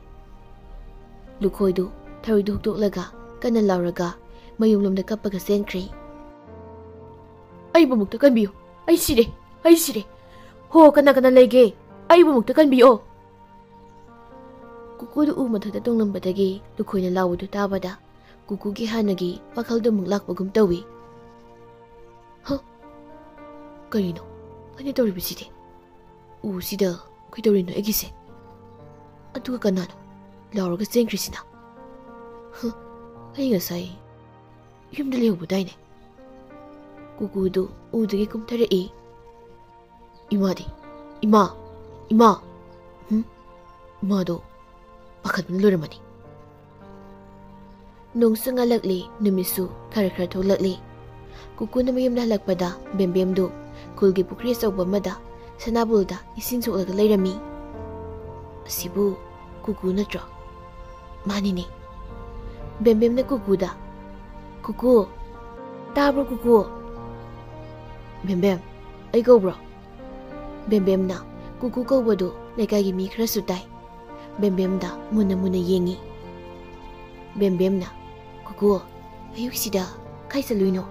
ꯂꯨꯈꯣꯏꯗꯨ ꯊꯧꯔꯤꯗꯨ ꯍꯨꯛꯇꯣꯛꯂꯒ ꯀꯟꯅ ꯂꯥꯎꯔꯒ ꯃꯌꯨꯝꯂꯣꯝꯗ ꯀꯞꯄꯒ ꯆꯦꯟꯈ꯭ꯔꯦ꯫ ꯑꯩꯕꯨ ꯑꯃꯨꯛꯇ ꯀꯟꯕꯤꯌꯨ, ꯑꯩ ꯁꯤꯔꯦ, ꯑꯩ ꯁꯤꯔꯦ꯫ ꯍꯣ, ꯀꯅꯥ ꯀꯅꯥ ꯂꯩꯒꯦ? ꯑꯩꯕꯨ ꯑꯃꯨꯛꯇ ꯀꯟꯕꯤꯌꯣ꯫ ꯀꯨꯀꯨꯗꯨ ꯎ ꯃꯊꯛꯇ ꯇꯣꯡꯂꯝꯕꯗꯒꯤ ꯂꯨꯈꯣꯏꯅ ꯂꯥꯎꯕꯗꯨ ꯇꯥꯕꯗ ꯀꯨꯀꯨꯒꯤ ꯍꯥꯟꯅꯒꯤ ꯋꯥꯈꯜꯗꯨ ꯑꯃꯨꯛ ꯂꯥꯛꯄꯒꯨꯝ ꯇꯧꯏ꯫ ꯀꯔꯤꯅꯣ ꯑꯩꯅ ꯇꯧꯔꯤꯕꯁꯤꯗꯤ? ꯎꯁꯤꯗ ꯀꯩꯗꯧꯔꯤꯅꯣ ꯑꯩꯒꯤꯁꯦ? ꯑꯗꯨꯒ ꯀꯅꯥꯅꯣ ꯂꯥꯎꯔꯒ ꯆꯦꯟꯈ꯭ꯔꯤꯁꯤꯅ? ꯑꯩ ꯉꯁꯥꯏ ꯌꯨꯝꯗ ꯂꯩꯍꯧꯕꯗꯥꯏꯅꯦ꯫ ꯀꯨꯀꯨꯗꯨ ꯎꯗꯒꯤ ꯀꯨꯝꯊꯔꯛꯏ꯫ ꯏꯃꯥꯗꯤ? ꯏꯃꯥ! ꯏꯃꯥ! ꯏꯃꯥꯗꯣ ꯄꯥꯈꯠꯄꯅ ꯂꯣꯏꯔꯝꯃꯅꯤ꯫ ꯅꯣꯡꯁꯨ ꯉꯥꯜꯂꯛꯂꯤ, ꯅꯨꯃꯤꯠꯁꯨ ꯈꯔ ꯈꯔ ꯊꯣꯛꯂꯛꯂꯤ꯫ ꯀꯨꯀꯨꯅ ꯃꯌꯨꯝꯗ ꯍꯜꯂꯛꯄꯗ ꯕꯦꯝꯕꯦꯝꯗꯨ ꯈꯨꯜꯒꯤ ꯄꯨꯈ꯭ꯔꯤ ꯑꯆꯧꯕ ꯑꯃꯗ ꯁꯅꯥꯕꯨꯜꯗ ꯏꯁꯤꯡ ꯁꯣꯛꯂꯒ ꯂꯩꯔꯝꯃꯤ꯫ ꯑꯁꯤꯕꯨ ꯀꯨꯀꯨ ꯅꯠꯇ꯭ꯔꯣ? ꯃꯥꯅꯤꯅꯦ꯫ ꯕꯦꯝꯕꯦꯝꯅ ꯀꯨꯀꯨꯗ, ꯀꯨꯀꯨ, ꯇꯥꯕ꯭ꯔꯣ ꯀꯨꯀꯨ? ꯕꯦꯝꯕꯦꯝ, ꯑꯩ ꯀꯧꯕ꯭ꯔꯣ? ꯕꯦꯝꯕꯦꯝꯅ ꯀꯨꯀꯨ ꯀꯧꯕꯗꯨ ꯂꯩꯀꯥꯏꯒꯤ ꯃꯤ ꯈꯔꯁꯨ ꯇꯥꯏ꯫ ꯕꯦꯝꯕꯦꯝꯗ ꯃꯨꯟꯅ ꯃꯨꯟꯅ ꯌꯦꯡꯉꯤ꯫ ꯕꯦꯝꯕꯦꯝꯅ, ꯀꯨꯀꯨ, ꯑꯌꯨꯛꯁꯤꯗ ꯀꯥꯏ ꯆꯠꯂꯨꯏꯅꯣ?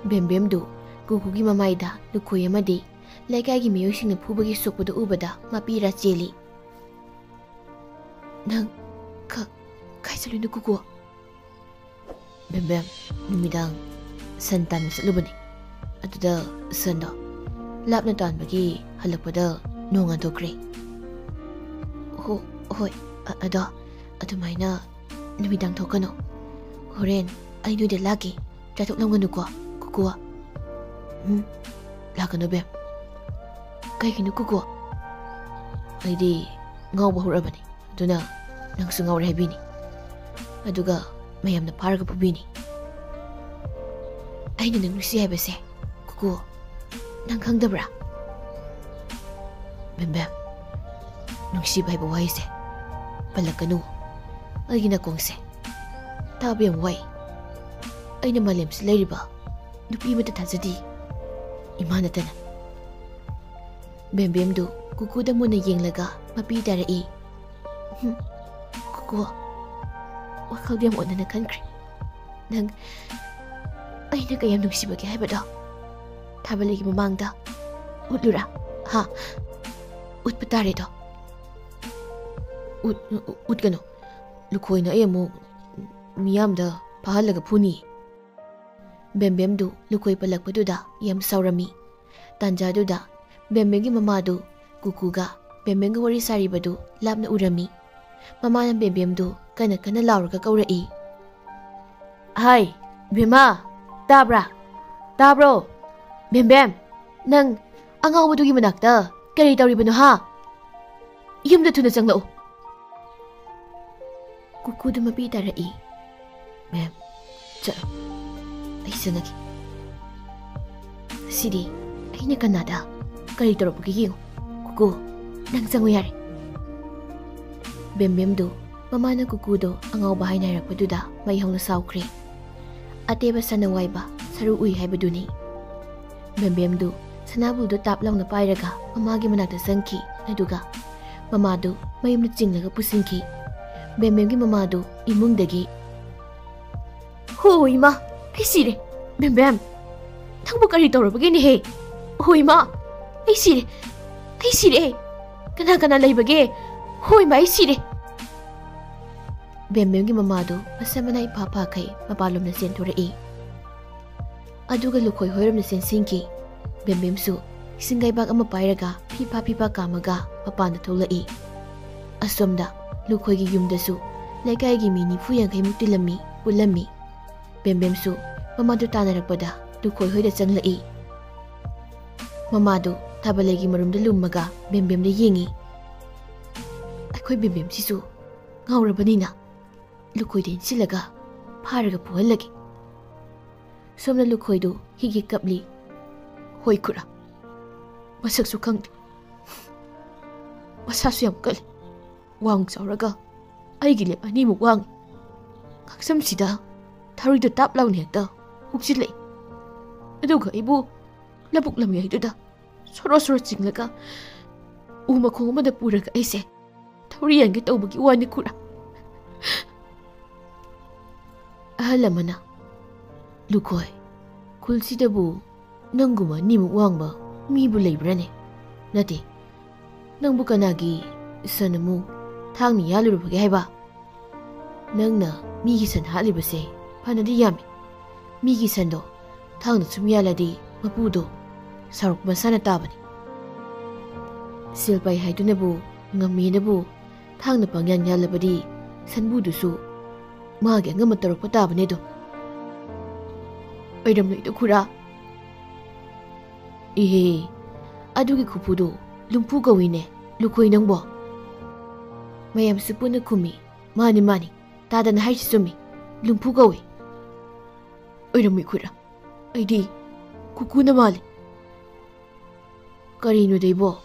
ꯕꯦꯝꯕꯦꯝꯗꯨ ꯀꯨꯀꯨꯒꯤ ꯃꯃꯥꯏꯗ ꯂꯨꯈꯣꯏ ꯑꯃꯗꯤ ꯂꯩꯀꯥꯏꯒꯤ ꯃꯤꯑꯣꯏꯁꯤꯡꯅ ꯐꯨꯕꯒꯤ ꯁꯣꯛꯄꯗꯨ ꯎꯕꯗ ꯃꯄꯤꯔꯥ ꯆꯦꯜꯂꯤ꯫ ꯅꯪ ꯀꯥꯏ ꯆꯠꯂꯨꯏꯅꯣ ꯀꯨꯀꯨ? ꯕꯦꯝꯕꯦꯝ, ꯅꯨꯃꯤꯗꯥꯡ ꯁꯟ ꯇꯥꯟꯕ ꯆꯠꯂꯨꯕꯅꯤ꯫ ꯑꯗꯨꯗ ꯁꯟꯗꯣ ꯂꯥꯞꯅ ꯇꯥꯟꯕꯒꯤ ꯍꯜꯂꯛꯄꯗ ꯅꯣꯡ ꯉꯥꯟꯊꯣꯛꯈ꯭ꯔꯦ꯫ ꯍꯣꯏ, ꯑꯗꯣ ꯑꯗꯨꯃꯥꯏꯅ ꯅꯨꯃꯤꯗꯥꯡ ꯊꯣꯛꯀꯅꯨ꯫ ꯍꯣꯔꯦꯟ ꯑꯩ ꯅꯣꯏꯗ ꯂꯥꯛꯀꯦ, ꯆꯥꯊꯣꯛꯂꯝꯒꯅꯨꯀꯣ ꯀꯨꯀꯨ? ꯂꯥꯛꯀꯅꯨ ꯕꯦꯝ꯫ ꯀꯩꯒꯤꯅꯣ ꯀꯨꯀꯨ? ꯑꯩꯗꯤ ꯉꯥꯎꯕ ꯍꯧꯔꯛꯑꯕꯅꯤ, ꯑꯗꯨꯅ ꯅꯪꯁꯨ ꯉꯥꯎꯔꯦ ꯍꯥꯏꯕꯤꯅꯤ, ꯑꯗꯨꯒ ꯃꯌꯥꯝꯅ ꯐꯥꯔꯒ ꯐꯨꯕꯤꯅꯤ꯫ ꯑꯩꯅ ꯅꯪ ꯅꯨꯡꯁꯤ ꯍꯥꯏꯕꯁꯦ ꯀꯨꯀꯨ ꯅꯪ ꯈꯪꯗꯕ꯭ꯔꯥ? ꯕꯦꯝꯕꯦꯝ, ꯅꯨꯡꯁꯤꯕ ꯍꯥꯏꯕ ꯋꯥꯍꯩꯁꯦ ꯄꯜꯂꯛꯀꯅꯨ꯫ ꯑꯩꯒꯤ ꯅꯥꯀꯣꯡꯁꯦ ꯇꯥꯕ ꯌꯥꯝ ꯋꯥꯏ꯫ ꯑꯩꯅ ꯃꯥꯂꯦꯝꯁꯤ ꯂꯩꯔꯤꯕ ꯅꯨꯄꯤ ꯑꯃꯠꯇ ꯊꯥꯖꯗꯦ, ꯏꯃꯥ ꯅꯠꯇꯅ꯫ ꯕꯦꯝꯕꯦꯝꯗꯨ ꯀꯨꯀꯨꯗ ꯃꯨꯟꯅ ꯌꯦꯡꯂꯒ ꯃꯄꯤ ꯇꯥꯔꯛꯏ꯫ ꯀꯨꯀꯨ, ꯋꯥꯈꯜꯗ ꯌꯥꯝ ꯑꯣꯟꯅꯅ ꯈꯟꯈ꯭ꯔꯦ꯫ ꯅꯪ ꯑꯩꯅ ꯀꯌꯥꯝ ꯅꯨꯡꯁꯤꯕꯒꯦ ꯍꯥꯏꯕꯗꯣ ꯊꯥꯕꯜꯂꯩꯒꯤ ꯃꯃꯥꯡꯗ ꯎꯠꯂꯨꯔꯥ? ꯎꯠꯄ ꯇꯥꯔꯦꯗꯣ꯫ ꯎꯠꯀꯅꯨ, ꯂꯨꯈꯣꯏꯅ ꯑꯩ ꯑꯃꯨꯛ ꯃꯤꯌꯥꯝꯗ ꯐꯥꯍꯜꯂꯒ ꯐꯨꯅꯤ꯫ ꯕꯦꯝꯕꯦꯝꯗꯨ ꯂꯨꯈꯣꯏ ꯄꯜꯂꯛꯄꯗꯨꯗ ꯌꯥꯝ ꯁꯥꯎꯔꯝꯃꯤ꯫ ꯇꯥꯟꯖꯥꯗꯨꯗ ꯕꯦꯝꯕꯦꯝꯒꯤ ꯃꯃꯥꯗꯨ ꯀꯨꯀꯨꯒ ꯕꯦꯝꯕꯦꯝꯒ ꯋꯥꯔꯤ ꯁꯥꯔꯤꯕꯗꯨ ꯂꯥꯞꯅ ꯎꯔꯝꯃꯤ꯫ ꯃꯃꯥꯅ ꯕꯦꯝꯕꯦꯝꯗꯨ ꯀꯟꯅ ꯀꯟꯅ ꯂꯥꯎꯔꯒ ꯀꯧꯔꯛꯏ꯫ ꯍꯥꯏ ꯕꯦꯝꯃ, ꯇꯥꯕ꯭ꯔꯥ? ꯇꯥꯕ꯭ꯔꯣ? ꯕꯦꯝꯕꯦꯝ, ꯅꯪ ꯑꯉꯥꯎꯕꯗꯨꯒꯤ ꯃꯅꯥꯛꯇ ꯀꯔꯤ ꯇꯧꯔꯤꯕꯅꯣ ꯍꯥ? ꯌꯨꯝꯗ ꯊꯨꯅ ꯆꯪꯂꯛꯎ꯫ ꯀꯨꯀꯨꯗꯨ ꯃꯄꯤ ꯇꯥꯔꯛꯏ꯫ ꯃꯦꯝ, ꯆꯠꯂꯣ, ꯑꯩ ꯆꯪꯉꯒꯦ꯫ ꯁꯤꯗꯤ ꯑꯩꯅ ꯀꯅꯥꯗ ꯀꯔꯤ ꯇꯧꯔꯛꯄꯒꯦ ꯌꯦꯡꯉꯨ꯫ ꯀꯨꯀꯨ, ꯅꯪ ꯆꯪꯉꯨ ꯌꯥꯔꯦ꯫ ꯕꯦꯝꯕꯦꯝꯗꯨ ꯃꯃꯥꯅ ꯀꯨꯀꯨꯗꯣ ꯑꯉꯥꯎꯕ ꯍꯥꯏꯅ ꯍꯥꯏꯔꯛꯄꯗꯨꯗ ꯃꯩ ꯍꯧꯅ ꯁꯥꯎꯈ꯭ꯔꯦ꯫ ꯑꯇꯦꯕ ꯁꯅꯋꯥꯏꯕ ꯁꯔꯨ ꯎꯏ ꯍꯥꯏꯕꯗꯨꯅꯤ꯫ ꯕꯦꯝꯕꯦꯝꯗꯨ ꯁꯅꯥꯕꯨꯜꯗꯨ ꯇꯥꯞ ꯂꯥꯎꯅ ꯄꯥꯏꯔꯒ ꯃꯃꯥꯒꯤ ꯃꯅꯥꯛꯇ ꯆꯪꯈꯤ, ꯑꯗꯨꯒ ꯃꯃꯥꯗꯨ ꯃꯌꯨꯝꯗ ꯆꯤꯡꯂꯒ ꯄꯨꯁꯤꯟꯈꯤ꯫ ꯕꯦꯝꯕꯦꯝꯒꯤ ꯃꯃꯥꯗꯨ ꯏꯃꯨꯡꯗꯒꯤ ꯍꯣ ꯏꯃꯥ, ꯑꯩ ꯁꯤꯔꯦ꯫ ꯕꯦꯝꯕꯦꯝ, ꯅꯪꯕꯨ ꯀꯔꯤ ꯇꯧꯔꯕꯒꯦꯅꯦꯍꯦ? ꯍꯣ ꯏꯃꯥ, ꯑꯩ ꯁꯤꯔꯦ, ꯑꯩ ꯁꯤꯔꯦ꯫ ꯀꯅꯥ ꯀꯅꯥ ꯂꯩꯕꯒꯦ? ꯍꯣ ꯏꯃꯥ, ꯑꯩ ꯁꯤꯔꯦ꯫ ꯕꯦꯝꯕꯦꯝꯒꯤ ꯃꯃꯥꯗꯨ ꯃꯁꯝ ꯃꯅꯥ ꯏꯐꯥ ꯐꯥꯈꯩ ꯃꯄꯥꯟꯂꯣꯝꯗ ꯆꯦꯟꯊꯣꯔꯛꯏ꯫ ꯑꯗꯨꯒ ꯂꯨꯈꯣꯏ ꯍꯣꯏꯔꯣꯝꯗ ꯆꯦꯟꯁꯤꯟꯈꯤ꯫ ꯕꯦꯝꯕꯦꯝꯁꯨ ꯏꯁꯤꯡꯒꯩꯕꯥꯛ ꯑꯃ ꯄꯥꯏꯔꯒ ꯐꯤꯐꯥ ꯀꯥꯝꯃꯒ ꯃꯄꯥꯟꯗ ꯊꯣꯛꯂꯛꯏ꯫ ꯑꯁꯣꯝꯗ ꯂꯨꯈꯣꯏꯒꯤ ꯌꯨꯝꯗꯁꯨ ꯂꯩꯀꯥꯏꯒꯤ ꯃꯤ 40-50ꯃꯨꯛ ꯇꯤꯜꯂꯝꯃꯤ, ꯄꯨꯜꯂꯝꯃꯤ꯫ ꯕꯦꯝꯕꯦꯝꯁꯨ ꯃꯃꯥꯗꯨ ꯇꯥꯟꯅꯔꯛꯄꯗ ꯂꯨꯈꯣꯏ ꯍꯣꯏꯗ ꯆꯪꯂꯛꯏ꯫ ꯃꯃꯥꯗꯨ ꯊꯥꯕꯜꯂꯩꯒꯤ ꯃꯔꯨꯝꯗ ꯂꯨꯝꯃꯒ ꯕꯦꯝꯕꯦꯝꯗ ꯌꯦꯡꯉꯤ꯫ ꯑꯩꯈꯣꯏ ꯕꯦꯝꯕꯦꯝꯁꯤꯁꯨ ꯉꯥꯎꯔꯕꯅꯤꯅ ꯂꯨꯈꯣꯏꯗ ꯏꯟꯁꯤꯜꯂꯒ ꯐꯥꯔꯒ ꯄꯨꯍꯜꯂꯒꯦ꯫ ꯁꯣꯝꯅ ꯂꯨꯈꯣꯏꯗꯨ ꯍꯤꯛ ꯀꯞꯂꯤ꯫ ꯍꯣꯏ ꯈꯨꯔꯥ, ꯃꯁꯛꯁꯨ ꯈꯪꯗꯦ, ꯃꯁꯥꯁꯨ ꯌꯥꯝ ꯀꯜꯂꯤ, ꯋꯥꯡ ꯆꯥꯎꯔꯒ ꯑꯩꯒꯤ ꯂꯦꯞ 2ꯃꯨꯛ ꯋꯥꯡꯉꯤ꯫ ꯉꯛꯁꯝꯁꯤꯗ ꯊꯥꯔꯨꯏꯗꯨ ꯇꯥꯞ ꯂꯥꯎꯅ ꯍꯦꯛꯇ ꯍꯨꯛꯆꯤꯜꯂꯛꯏ, ꯑꯗꯨꯒ ꯑꯩꯕꯨ ꯂꯕꯨꯛ ꯂꯝꯌꯥꯏꯗꯨꯗ ꯁꯣꯔꯣ ꯆꯤꯡꯂꯒ ꯎ ꯃꯈꯣꯡ ꯑꯃꯗ ꯄꯨꯔꯒ ꯑꯩꯁꯦ ꯊꯧꯔꯤ ꯌꯥꯟꯒꯦ ꯇꯧꯕꯒꯤ ꯋꯥꯅꯤ ꯈꯨꯔꯥ꯫ ꯑꯍꯜ ꯑꯃꯅ, ꯂꯨꯈꯣꯏ, ꯈꯨꯜꯁꯤꯗꯕꯨ ꯅꯪꯒꯨꯝꯕ 2ꯃꯨꯛ ꯋꯥꯡꯕ ꯃꯤꯕꯨ ꯂꯩꯕ꯭ꯔꯥꯅꯦ? ꯅꯠꯇꯦ, ꯅꯪꯕꯨ ꯀꯅꯥꯒꯤ ꯁꯟ ꯑꯃꯨꯛ ꯊꯥꯡꯅ ꯌꯥꯜꯂꯨꯔꯕꯒꯦ ꯍꯥꯏꯕ? ꯅꯪꯅ ꯃꯤꯒꯤ ꯁꯟ ꯍꯥꯠꯂꯤꯕꯁꯦ ꯐꯅꯗꯤ ꯌꯥꯝꯃꯤ꯫ ꯃꯤꯒꯤ ꯁꯟꯗꯣ ꯊꯥꯡꯅ ꯁꯨꯝ ꯌꯥꯜꯂꯗꯤ ꯃꯄꯨꯗꯣ ꯁꯥꯎꯔꯛꯄ ꯃꯁꯥꯅ ꯇꯥꯕꯅꯤ꯫ ꯁꯤꯜꯄꯥꯏ ꯍꯥꯏꯗꯨꯅꯕꯨ ꯉꯝꯃꯦꯅꯕꯨ ꯊꯥꯡꯅ ꯄꯪꯌꯥꯟ ꯌꯥꯜꯂꯕꯗꯤ ꯁꯟꯕꯨꯗꯨꯁꯨ ꯃꯥꯒꯤ ꯑꯉꯝꯕ ꯇꯧꯔꯛꯄ ꯇꯥꯕꯅꯦ ꯑꯗꯨꯝ꯫ ꯑꯣꯏꯔꯝꯂꯣꯏꯗ ꯈꯨꯔꯥ꯫ ꯏꯍꯦ, ꯑꯗꯨꯒꯤ ꯈꯨꯐꯨꯗꯣ ꯂꯨꯝꯐꯨ ꯀꯧꯏꯅꯦ ꯂꯨꯈꯣꯏ ꯅꯪꯕꯣ꯫ ꯃꯌꯥꯝꯁꯨ ꯄꯨꯟꯅ ꯈꯨꯝꯃꯤ꯫ ꯃꯥꯅꯤ ꯃꯥꯅꯤ, ꯇꯥꯗꯅ ꯍꯥꯏꯔꯤꯁꯤ ꯆꯨꯝꯃꯤ, ꯂꯨꯝꯐꯨ ꯀꯧꯏ꯫ ꯑꯣꯏꯔꯝꯃꯣꯏ ꯈꯨꯔꯥ, ꯑꯩꯗꯤ ꯀꯨꯀꯨꯅ ꯃꯥꯜꯂꯤ꯫ ꯀꯔꯤꯅꯣꯗꯩꯕꯣ,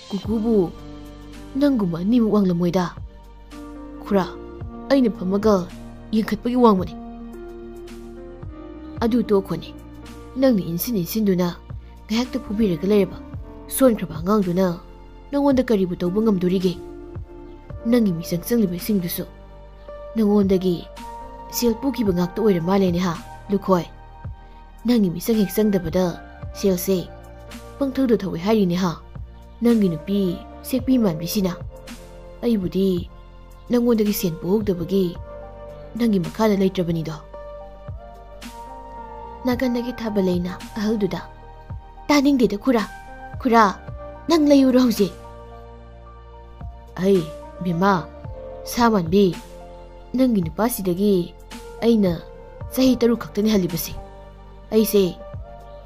ꯀꯨꯀꯨꯕꯨ ꯅꯪꯒꯨꯝꯕ 2ꯃꯨꯛ ꯋꯥꯡꯂꯝꯃꯣꯏꯗ꯫ ꯈꯨꯔꯥ, ꯑꯩꯅ ꯐꯝꯃꯒ ꯌꯦꯡꯈꯠꯄꯒꯤ ꯋꯥꯡꯕꯅꯤ꯫ ꯑꯗꯨ ꯇꯣꯛꯈꯣꯅꯦ, ꯅꯪꯅ ꯏꯟꯁꯤꯟꯗꯨꯅ ꯉꯥꯏꯍꯥꯛꯇ ꯐꯨꯕꯤꯔꯒ ꯂꯩꯔꯕ ꯁꯣꯟꯈ꯭ꯔꯕ ꯑꯉꯥꯡꯗꯨꯅ ꯅꯪꯉꯣꯟꯗ ꯀꯔꯤꯕꯨ ꯇꯧꯕ ꯉꯝꯗꯣꯔꯤꯒꯦ? ꯅꯪꯒꯤ ꯃꯤꯆꯪ ꯆꯪꯂꯤꯕꯁꯤꯡꯗꯨꯁꯨ ꯅꯪꯉꯣꯟꯗꯒꯤ ꯁꯦꯜ ꯄꯨꯈꯤꯕ ꯉꯥꯛꯇ ꯑꯣꯏꯔ ꯃꯥꯜꯂꯦꯅꯦ ꯍꯥ ꯂꯨꯈꯣꯏ? ꯅꯪꯒꯤ ꯃꯤꯆꯪ ꯍꯦꯛ ꯆꯪꯗꯕꯗ ꯁꯦꯜꯁꯦ ꯄꯪꯊꯧꯗ ꯊꯧꯋꯦ ꯍꯥꯏꯔꯤꯅꯦ ꯍꯥ? ꯅꯪꯒꯤ ꯅꯨꯄꯤ ꯁꯦꯛꯄꯤ ꯃꯥꯟꯕꯤꯁꯤꯅ ꯑꯩꯕꯨꯗꯤ ꯅꯪꯉꯣꯟꯗꯒꯤ ꯁꯦꯟ ꯄꯨꯍꯧꯗꯕꯒꯤ ꯅꯪꯒꯤ ꯃꯈꯥꯗ ꯂꯩꯇ꯭ꯔꯕꯅꯤꯗꯣ꯫ ꯅꯥꯀꯟꯗꯒꯤ ꯊꯥꯕꯜꯂꯩꯅ ꯑꯍꯜꯗꯨꯗ, ꯇꯥꯅꯤꯡꯗꯦꯗ ꯈꯨꯔꯥ, ꯈꯨꯔꯥ, ꯅꯪ ꯂꯩꯌꯨꯔꯣ ꯍꯧꯖꯤꯛ? ꯑꯩ ꯕꯦꯝꯃ, ꯁꯥ ꯃꯥꯟꯕꯤ, ꯅꯪꯒꯤ ꯅꯨꯄꯥꯁꯤꯗꯒꯤ ꯑꯩꯅ ꯆꯍꯤ 3 ꯈꯛꯇꯅꯤ ꯍꯜꯂꯤꯕꯁꯦ꯫ ꯑꯩꯁꯦ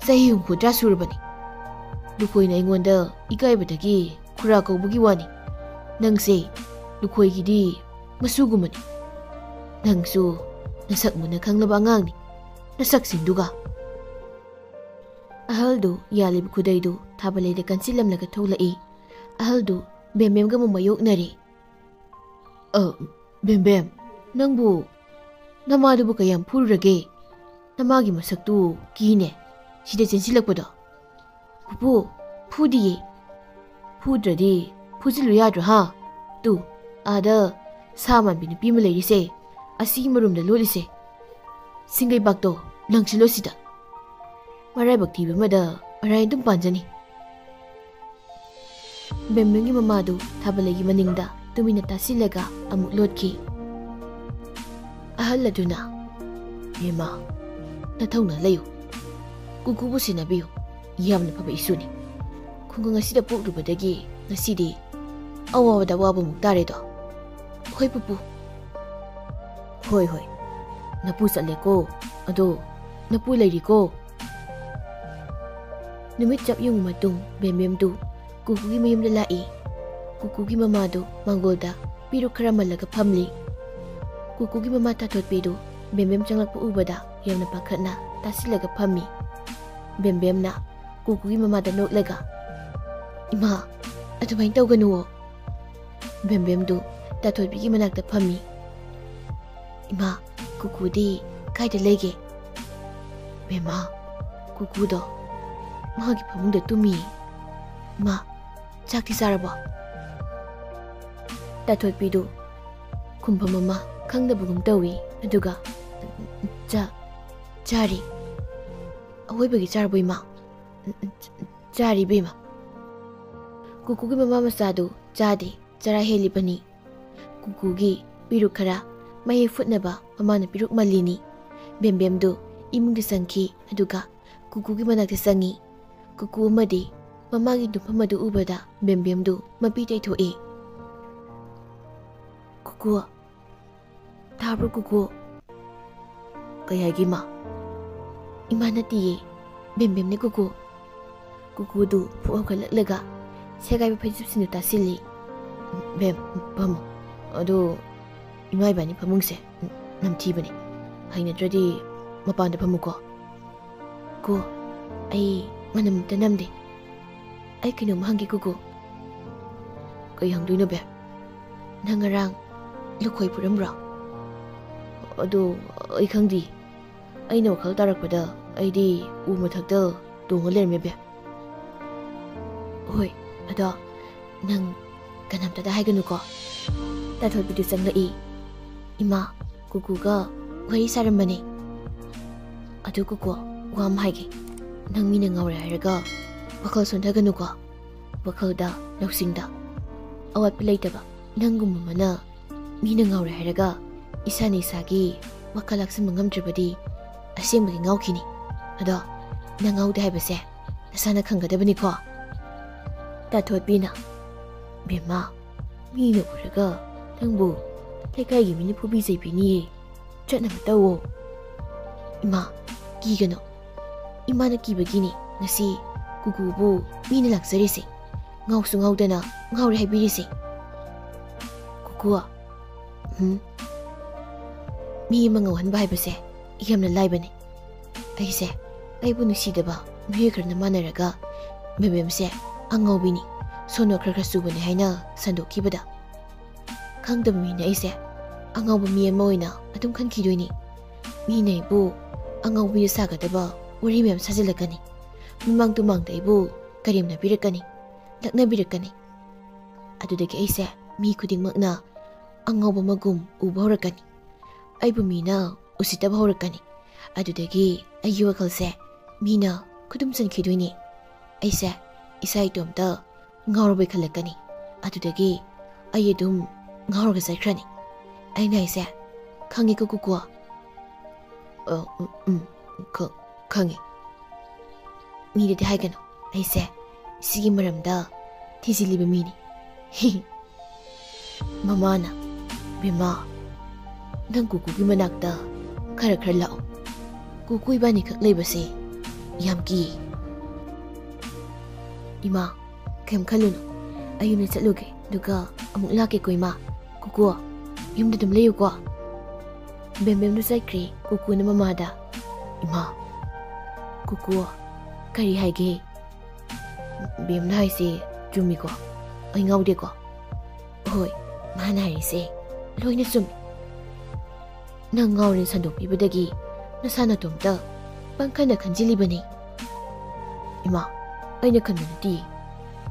ꯆꯍꯤ 70 ꯁꯨꯔꯕꯅꯤ꯫ ꯂꯨꯈꯣꯏꯅ ꯑꯩꯉꯣꯟꯗ ꯏꯀꯥꯏꯕꯗꯒꯤ ꯈꯨꯔꯥ ꯀꯧꯕꯒꯤ ꯋꯥꯅꯤ꯫ ꯅꯪꯁꯦ ꯂꯨꯈꯣꯏꯒꯤꯗꯤ ꯃꯁꯨꯒꯨꯝꯕꯅꯤ꯫ ꯅꯪꯁꯨ ꯅꯁꯛ ꯃꯨꯟꯅ ꯈꯪꯂꯕ ꯑꯉꯥꯡꯅꯤ, ꯅꯁꯛꯁꯤꯡꯗꯨꯒ꯫ ꯑꯍꯜꯗꯨ ꯌꯥꯜꯂꯤꯕ ꯈꯨꯗꯩꯗꯨ ꯊꯥꯕꯜꯂꯩꯗ ꯀꯟꯁꯤꯜꯂꯝꯂꯒ ꯊꯣꯛꯂꯛꯏ꯫ ꯑꯍꯜꯗꯨ ꯕꯦꯝꯕꯦꯝꯒ ꯑꯃꯨꯛ ꯃꯥꯌꯣꯛꯅꯔꯤ꯫ ꯕꯦꯝꯕꯦꯝ, ꯅꯪꯕꯨ ꯅꯃꯥꯗꯨꯕꯨ ꯀꯌꯥꯝ ꯐꯨꯔꯨꯔꯒꯦ? ꯅꯃꯥꯒꯤ ꯃꯁꯛꯇꯨ ꯀꯤꯅꯦ, ꯁꯤꯗ ꯆꯦꯟꯁꯤꯜꯂꯛꯄꯗꯣ꯫ ꯄꯨꯄꯨ, ꯐꯨꯗꯤꯌꯦ꯫ ꯐꯨꯗ꯭ꯔꯗꯤ ꯐꯨꯖꯤꯜꯂꯨ ꯌꯥꯗ꯭ꯔꯣ ꯍꯥ? ꯇꯨ, ꯑꯥꯗ ꯁꯥ ꯃꯥꯟꯕꯤ ꯅꯨꯄꯤ ꯑꯃ ꯂꯩꯔꯤꯁꯦ, ꯑꯁꯤꯒꯤ ꯃꯔꯨꯝꯗ ꯂꯣꯠꯂꯤꯁꯦ, ꯁꯤꯡꯒꯩꯕꯥꯛꯇꯣ ꯂꯪꯁꯤꯜꯂꯣ ꯁꯤꯗ꯫ ꯃꯔꯥꯏꯕꯛ ꯊꯤꯕ ꯑꯃꯗ ꯃꯔꯥꯏ ꯑꯗꯨꯝ ꯄꯥꯟꯖꯅꯤ꯫ ꯕꯦꯝꯕꯦꯝꯒꯤ ꯃꯃꯥꯗꯨ ꯊꯥꯕꯜꯂꯩꯒꯤ ꯃꯅꯤꯡꯗ ꯇꯨꯃꯤꯟꯅ ꯇꯥꯁꯤꯜꯂꯒ ꯑꯃꯨꯛ ꯂꯣꯠꯈꯤ꯫ ꯑꯍꯜ ꯑꯗꯨꯅ, ꯕꯦꯝꯃ, ꯅꯊꯧꯅ ꯂꯩꯌꯨ, ꯀꯨꯀꯨꯕꯨ ꯁꯦꯟꯅꯕꯤꯌꯨ, ꯌꯥꯝꯅ ꯐꯕ ꯏꯁꯨꯅꯤ꯫ ꯈꯨꯡꯒꯪ ꯑꯁꯤꯗ ꯄꯣꯛꯂꯨꯕꯗꯒꯤ ꯉꯁꯤꯗꯤ ꯑꯋꯥꯕꯗ ꯑꯋꯥꯕꯃꯨꯛ ꯇꯥꯔꯦꯗꯣ? ꯍꯣꯏ ꯄꯨꯄꯨ. ꯍꯣꯏ ꯍꯣꯏ. ꯅꯄꯨ ꯆꯠꯂꯦꯀꯣ. ꯑꯗꯣ ꯅꯄꯨ ꯂꯩꯔꯤꯀꯣ? ꯅꯨꯃꯤꯠ ꯆꯞ ꯌꯨꯡ ꯃꯇꯨꯡ ꯕꯦꯝꯕꯦꯝꯗꯨ ꯀꯨꯀꯨꯒꯤ ꯃꯌꯨꯝꯗ ꯂꯥꯛꯏ. ꯀꯨꯀꯨꯒꯤ ꯃꯃꯥꯗꯨ ꯃꯥꯡꯒꯣꯜꯗ ꯄꯤꯔꯨꯛ ꯈꯔ ꯃꯜꯂꯒ ꯐꯝꯂꯤ. ꯀꯨꯀꯨꯒꯤ ꯃꯃꯥ ꯇꯥꯊꯣꯠꯄꯤꯗꯨ ꯕꯦꯝꯕꯦꯝ ꯆꯪꯂꯛꯄ ꯎꯕꯗ ꯌꯥꯝꯅ ꯄꯥꯈꯠꯅ ꯇꯥꯁꯤꯜꯂꯒ ꯐꯝꯃꯤ. ꯕꯦꯝꯕꯦꯝꯅ ꯀꯨꯀꯨꯒꯤ ꯃꯃꯥꯗ ꯅꯣꯛꯂꯒ, "ꯏꯃꯥ, ꯑꯗꯨꯃꯥꯏꯅ ꯇꯧꯒꯅꯨꯋꯣ." ꯕꯦꯝꯕꯦꯝꯗꯨ ꯇꯥꯊꯣꯠꯄꯤꯒꯤ ꯃꯅꯥꯛꯇ ꯐꯝꯃꯤ. "ꯏꯃꯥ, ꯀꯨꯀꯨꯗꯤ ꯀꯥꯏꯗ ꯂꯩꯒꯦ?" "ꯕꯦꯝꯃ, ꯀꯨꯀꯨꯗꯣ ꯃꯥꯒꯤ ꯐꯃꯨꯡꯗ ꯇꯨꯝꯃꯤ." "ꯏꯃꯥ, ꯆꯥꯛꯇꯤ ꯆꯥꯔꯕꯣ?" ꯇꯥꯊꯣꯠꯄꯤꯗꯨ ꯈꯨꯝꯐꯝ ꯑꯃ ꯈꯪꯗꯕꯒꯨꯝ ꯇꯧꯏ. ꯑꯗꯨꯒ ꯆꯥꯔꯤ." "ꯑꯋꯣꯏꯕꯒꯤ ꯆꯥꯔꯕꯣ ꯏꯃꯥ?" "ꯆꯥꯔꯤ ꯕꯦꯝꯃ." ꯀꯨꯀꯨꯒꯤ ꯃꯃꯥ ꯃꯆꯥꯗꯨ ꯆꯥꯗꯦ, ꯆꯔꯥ ꯍꯦꯜꯂꯤꯕꯅꯤ. ꯀꯨꯀꯨꯒꯤ ꯄꯤꯔꯨꯛ ꯈꯔ ꯃꯍꯤ ꯐꯨꯠꯅꯕ ꯃꯃꯥꯅ ꯄꯤꯔꯨꯛ ꯃꯜꯂꯤꯅꯤ. ꯕꯦꯝꯕꯦꯝꯗꯨ ꯏꯃꯨꯡꯗ ꯆꯪꯈꯤ. ꯑꯗꯨꯒ ꯀꯨꯀꯨꯒꯤ ꯃꯅꯥꯛꯇ ꯆꯪꯉꯤ. ꯀꯨꯀꯨ ꯑꯃꯗꯤ ꯃꯃꯥꯒꯤ ꯇꯨꯝꯐꯝ ꯑꯗꯨ ꯎꯕꯗ ꯕꯦꯝꯕꯦꯝꯗꯨ ꯃꯄꯤ ꯇꯩꯊꯣꯛꯏ. "ꯀꯨꯀꯨ, ꯇꯥꯕ꯭ꯔꯣ ꯀꯨꯀꯨ?" "ꯀꯩ ꯍꯥꯏꯒꯦ ꯏꯃꯥ?" "ꯏꯃꯥ ꯅꯠꯇꯤꯌꯦ, ꯕꯦꯝꯕꯦꯝꯅꯦ ꯀꯨꯀꯨ." ꯀꯨꯀꯨꯗꯨ ꯐꯨꯛ ꯍꯧꯒꯠꯂꯛꯂꯒ ꯁꯦꯒꯥꯏꯕ ꯐꯩꯖꯨꯞꯁꯤꯡꯗꯨ ꯇꯥꯁꯤꯜꯂꯤ. "ꯕꯦꯝ, ꯐꯝꯃꯣ. ꯑꯗꯣ ꯏꯃꯥ ꯏꯕꯥꯅꯤ ꯐꯃꯨꯡꯁꯦ ꯅꯝꯊꯤꯕꯅꯤ. ꯍꯩꯅꯗ꯭ꯔꯗꯤ ꯃꯄꯥꯟꯗ ꯐꯝꯃꯨꯀꯣ." "ꯀꯨ, ꯑꯩ ꯃꯅꯝ ꯑꯝꯇ ꯅꯝꯗꯦ. ꯑꯩ ꯀꯩꯅꯣꯝ ꯍꯪꯒꯦ ꯀꯨꯀꯨ." "ꯀꯩ ꯍꯪꯗꯣꯏꯅꯣ ꯕꯦꯝ?" "ꯅꯪ ꯉꯔꯥꯡ ꯂꯨꯈꯣꯏ ꯄꯨꯔꯝꯕ꯭ꯔꯣ?" "ꯑꯗꯣ ꯑꯩ ꯈꯪꯗꯦ. ꯑꯩꯅ ꯋꯥꯈꯜ ꯇꯥꯔꯛꯄꯗ ꯑꯩꯗꯤ ꯎ ꯃꯊꯛꯇ ꯇꯣꯡꯉ ꯂꯩꯔꯝꯃꯦ ꯕꯦꯝ." "ꯍꯣꯏ, ꯑꯗꯣ ꯅꯪ ꯀꯅꯥꯝꯇꯗ ꯍꯥꯏꯒꯅꯨꯀꯣ." ꯇꯥꯊꯣꯠꯄꯤꯗꯨ ꯆꯪꯂꯛꯏ. "ꯏꯃꯥ, ꯀꯨꯀꯨꯒ ꯋꯥꯔꯤ ꯁꯥꯔꯝꯕꯅꯦ." "ꯑꯗꯨ ꯀꯨꯀꯨ, ꯋꯥ ꯑꯃ ꯍꯥꯏꯒꯦ. ꯅꯪ ꯃꯤꯅ ꯉꯥꯎꯔꯦ ꯍꯥꯏꯔꯒ ꯋꯥꯈꯜ ꯁꯣꯟꯊꯒꯅꯨꯀꯣ. ꯋꯥꯈꯜꯗ, ꯂꯧꯁꯤꯡꯗ ꯑꯋꯥꯠꯄ ꯂꯩꯇꯕ ꯅꯪꯒꯨꯝꯕ ꯑꯃꯅ ꯃꯤꯅ ꯉꯥꯎꯔꯦ ꯍꯥꯏꯔꯒ ꯏꯁꯥꯅ ꯏꯁꯥꯒꯤ ꯋꯥꯈꯜ ꯂꯥꯛꯁꯤꯟꯕ ꯉꯝꯗ꯭ꯔꯕꯗꯤ ꯑꯁꯦꯡꯕꯗꯤ ꯉꯥꯎꯈꯤꯅꯤ. ꯑꯗꯣ ꯅꯪ ꯉꯥꯎꯗꯦ ꯍꯥꯏꯕꯁꯦ ꯅꯁꯥꯅ ꯈꯪꯒꯗꯕꯅꯤꯀꯣ." ꯇꯥꯊꯣꯠꯄꯤꯅ, "ꯕꯦꯝꯃ, ꯃꯤꯅ ꯎꯔꯒ ꯅꯪꯕꯨ ꯂꯩꯀꯥꯏꯒꯤ ꯃꯤꯅ ꯐꯨꯕꯤ ꯆꯩꯕꯤꯅꯤꯌꯦ. ꯆꯠꯅꯕ ꯇꯧꯋꯣ." "ꯏꯃꯥ, ꯀꯤꯒꯅꯣ. ꯏꯃꯥꯅ ꯀꯤꯕꯒꯤꯅꯤ ꯉꯁꯤ ꯀꯨꯀꯨꯕꯨ ꯃꯤꯅ ꯂꯥꯛꯆꯔꯤꯁꯦ, ꯉꯥꯎꯁꯨ ꯉꯥꯎꯗꯅ ꯉꯥꯎꯔꯦ ꯍꯥꯏꯕꯤꯔꯤꯁꯦ." "ꯀꯨꯀꯨ." "ꯃꯤ ꯑꯃ ꯉꯥꯎꯍꯟꯕ ꯍꯥꯏꯕꯁꯦ ꯌꯥꯝꯅ ꯂꯥꯏꯕꯅꯤ. ꯑꯩꯁꯦ ꯑꯩꯕꯨ ꯅꯨꯡꯁꯤꯗꯕ ꯃꯤꯑꯣꯏ ꯈꯔꯅ ꯃꯥꯟꯅꯔꯒ ꯕꯦꯝꯕꯦꯝꯁꯦ ꯑꯉꯥꯎꯕꯤꯅꯤ, ꯁꯣꯅꯣ ꯈꯔ ꯈꯔ ꯆꯨꯕꯅꯤ ꯍꯥꯏꯅ ꯁꯟꯗꯣꯛꯈꯤꯕꯗ ꯈꯪꯗꯕ ꯃꯤꯅ ꯑꯩꯁꯦ ꯑꯉꯥꯎꯕ ꯃꯤ ꯑꯃ ꯑꯣꯏꯅ ꯑꯗꯨꯝ ꯈꯟꯈꯤꯗꯣꯏꯅꯤ. ꯃꯤꯅ ꯑꯩꯕꯨ ꯑꯉꯥꯎꯕꯤꯅ ꯁꯥꯒꯗꯕ ꯋꯥꯔꯤ ꯃꯌꯥꯝ ꯁꯥꯖꯤꯜꯂꯛꯀꯅꯤ. ꯃꯃꯥꯡ ꯇꯨꯃꯥꯡꯗ ꯑꯩꯕꯨ ꯀꯔꯦꯝꯅꯕꯤꯔꯛꯀꯅꯤ, ꯂꯛꯅꯕꯤꯔꯛꯀꯅꯤ. ꯑꯗꯨꯗꯒꯤ ꯑꯩꯁꯦ ꯃꯤ ꯈꯨꯗꯤꯡꯃꯛꯅ ꯑꯉꯥꯎꯕ ꯑꯃꯒꯨꯝ ꯎꯕ ꯍꯧꯔꯛꯀꯅꯤ. ꯑꯩꯕꯨ ꯃꯤꯅ ꯎꯁꯤꯠꯇꯕ ꯍꯧꯔꯛꯀꯅꯤ. ꯑꯗꯨꯗꯒꯤ ꯑꯩꯒꯤ ꯋꯥꯈꯜꯁꯦ ꯃꯤꯅ ꯈꯨꯗꯨꯝ ꯆꯟꯈꯤꯗꯣꯏꯅꯤ. ꯑꯩꯁꯦ ꯏꯁꯥ ꯏꯇꯣꯝꯇ ꯉꯥꯎꯔꯕꯣꯏ ꯈꯜꯂꯛꯀꯅꯤ. ꯑꯗꯨꯗꯒꯤ ꯑꯩ ꯑꯗꯨꯝ ꯉꯥꯎꯔꯒ ꯆꯠꯈ꯭ꯔꯅꯤ. ꯑꯩꯅ ꯑꯩꯁꯦ ꯈꯪꯉꯤꯀꯣ ꯀꯨꯀꯨ?" "ꯈꯪꯉꯤ." "ꯃꯤꯗꯗꯤ ꯍꯥꯏꯒꯅꯨ. ꯑꯩꯁꯦ ꯁꯤꯒꯤ ꯃꯔꯝꯗ ꯊꯤꯖꯤꯜꯂꯤꯕ ꯃꯤꯅꯤ." ꯃꯃꯥꯅ, "ꯕꯦꯝꯃ, ꯅꯪ ꯀꯨꯀꯨꯒꯤ ꯃꯅꯥꯛꯇ ꯈꯔ ꯂꯥꯛꯑꯣ. ꯀꯨꯀꯨ ꯏꯕꯥꯅꯤꯈꯛ ꯂꯩꯕꯁꯦ ꯌꯥꯝ ꯀꯤꯌꯦ." "ꯏꯃꯥ, ꯀꯩꯝ ꯈꯜꯂꯨꯅꯨ. ꯑꯩ ꯌꯨꯝꯗ ꯆꯠꯂꯨꯒꯦ, ꯑꯗꯨꯒ ꯑꯃꯨꯛ ꯂꯥꯛꯀꯦꯀꯣ ꯏꯃꯥ. ꯀꯨꯀꯨ, ꯌꯨꯝꯗ ꯑꯗꯨꯝ ꯂꯩꯌꯨꯀꯣ." ꯕꯦꯝꯕꯦꯝꯗꯨ ꯆꯠꯈ꯭ꯔꯦ. ꯀꯨꯀꯨꯅ ꯃꯃꯥꯗ, "ꯏꯃꯥ." "ꯀꯨꯀꯨ, ꯀꯔꯤ ꯍꯥꯏꯒꯦ?" "ꯕꯦꯝꯅ ꯍꯥꯏꯁꯦ ꯆꯨꯝꯃꯤꯀꯣ? ꯑꯩ ꯉꯥꯎꯗꯦꯀꯣ?" "ꯍꯣꯏ, ꯃꯥꯅ ꯍꯥꯏꯔꯤꯁꯦ ꯂꯣꯏꯅ ꯆꯨꯝꯃꯤ. ꯅꯪ ꯉꯥꯎꯔꯦꯅ ꯁꯟꯗꯣꯛꯄꯤꯕꯗꯒꯤ ꯅꯁꯥ ꯅꯇꯣꯝꯇ ꯄꯪꯈꯟꯗ ꯈꯟꯖꯤꯜꯂꯤꯕꯅꯤ." "ꯏꯃꯥ, ꯑꯩꯅ ꯈꯟꯕ ꯅꯠꯇꯤꯌꯦ.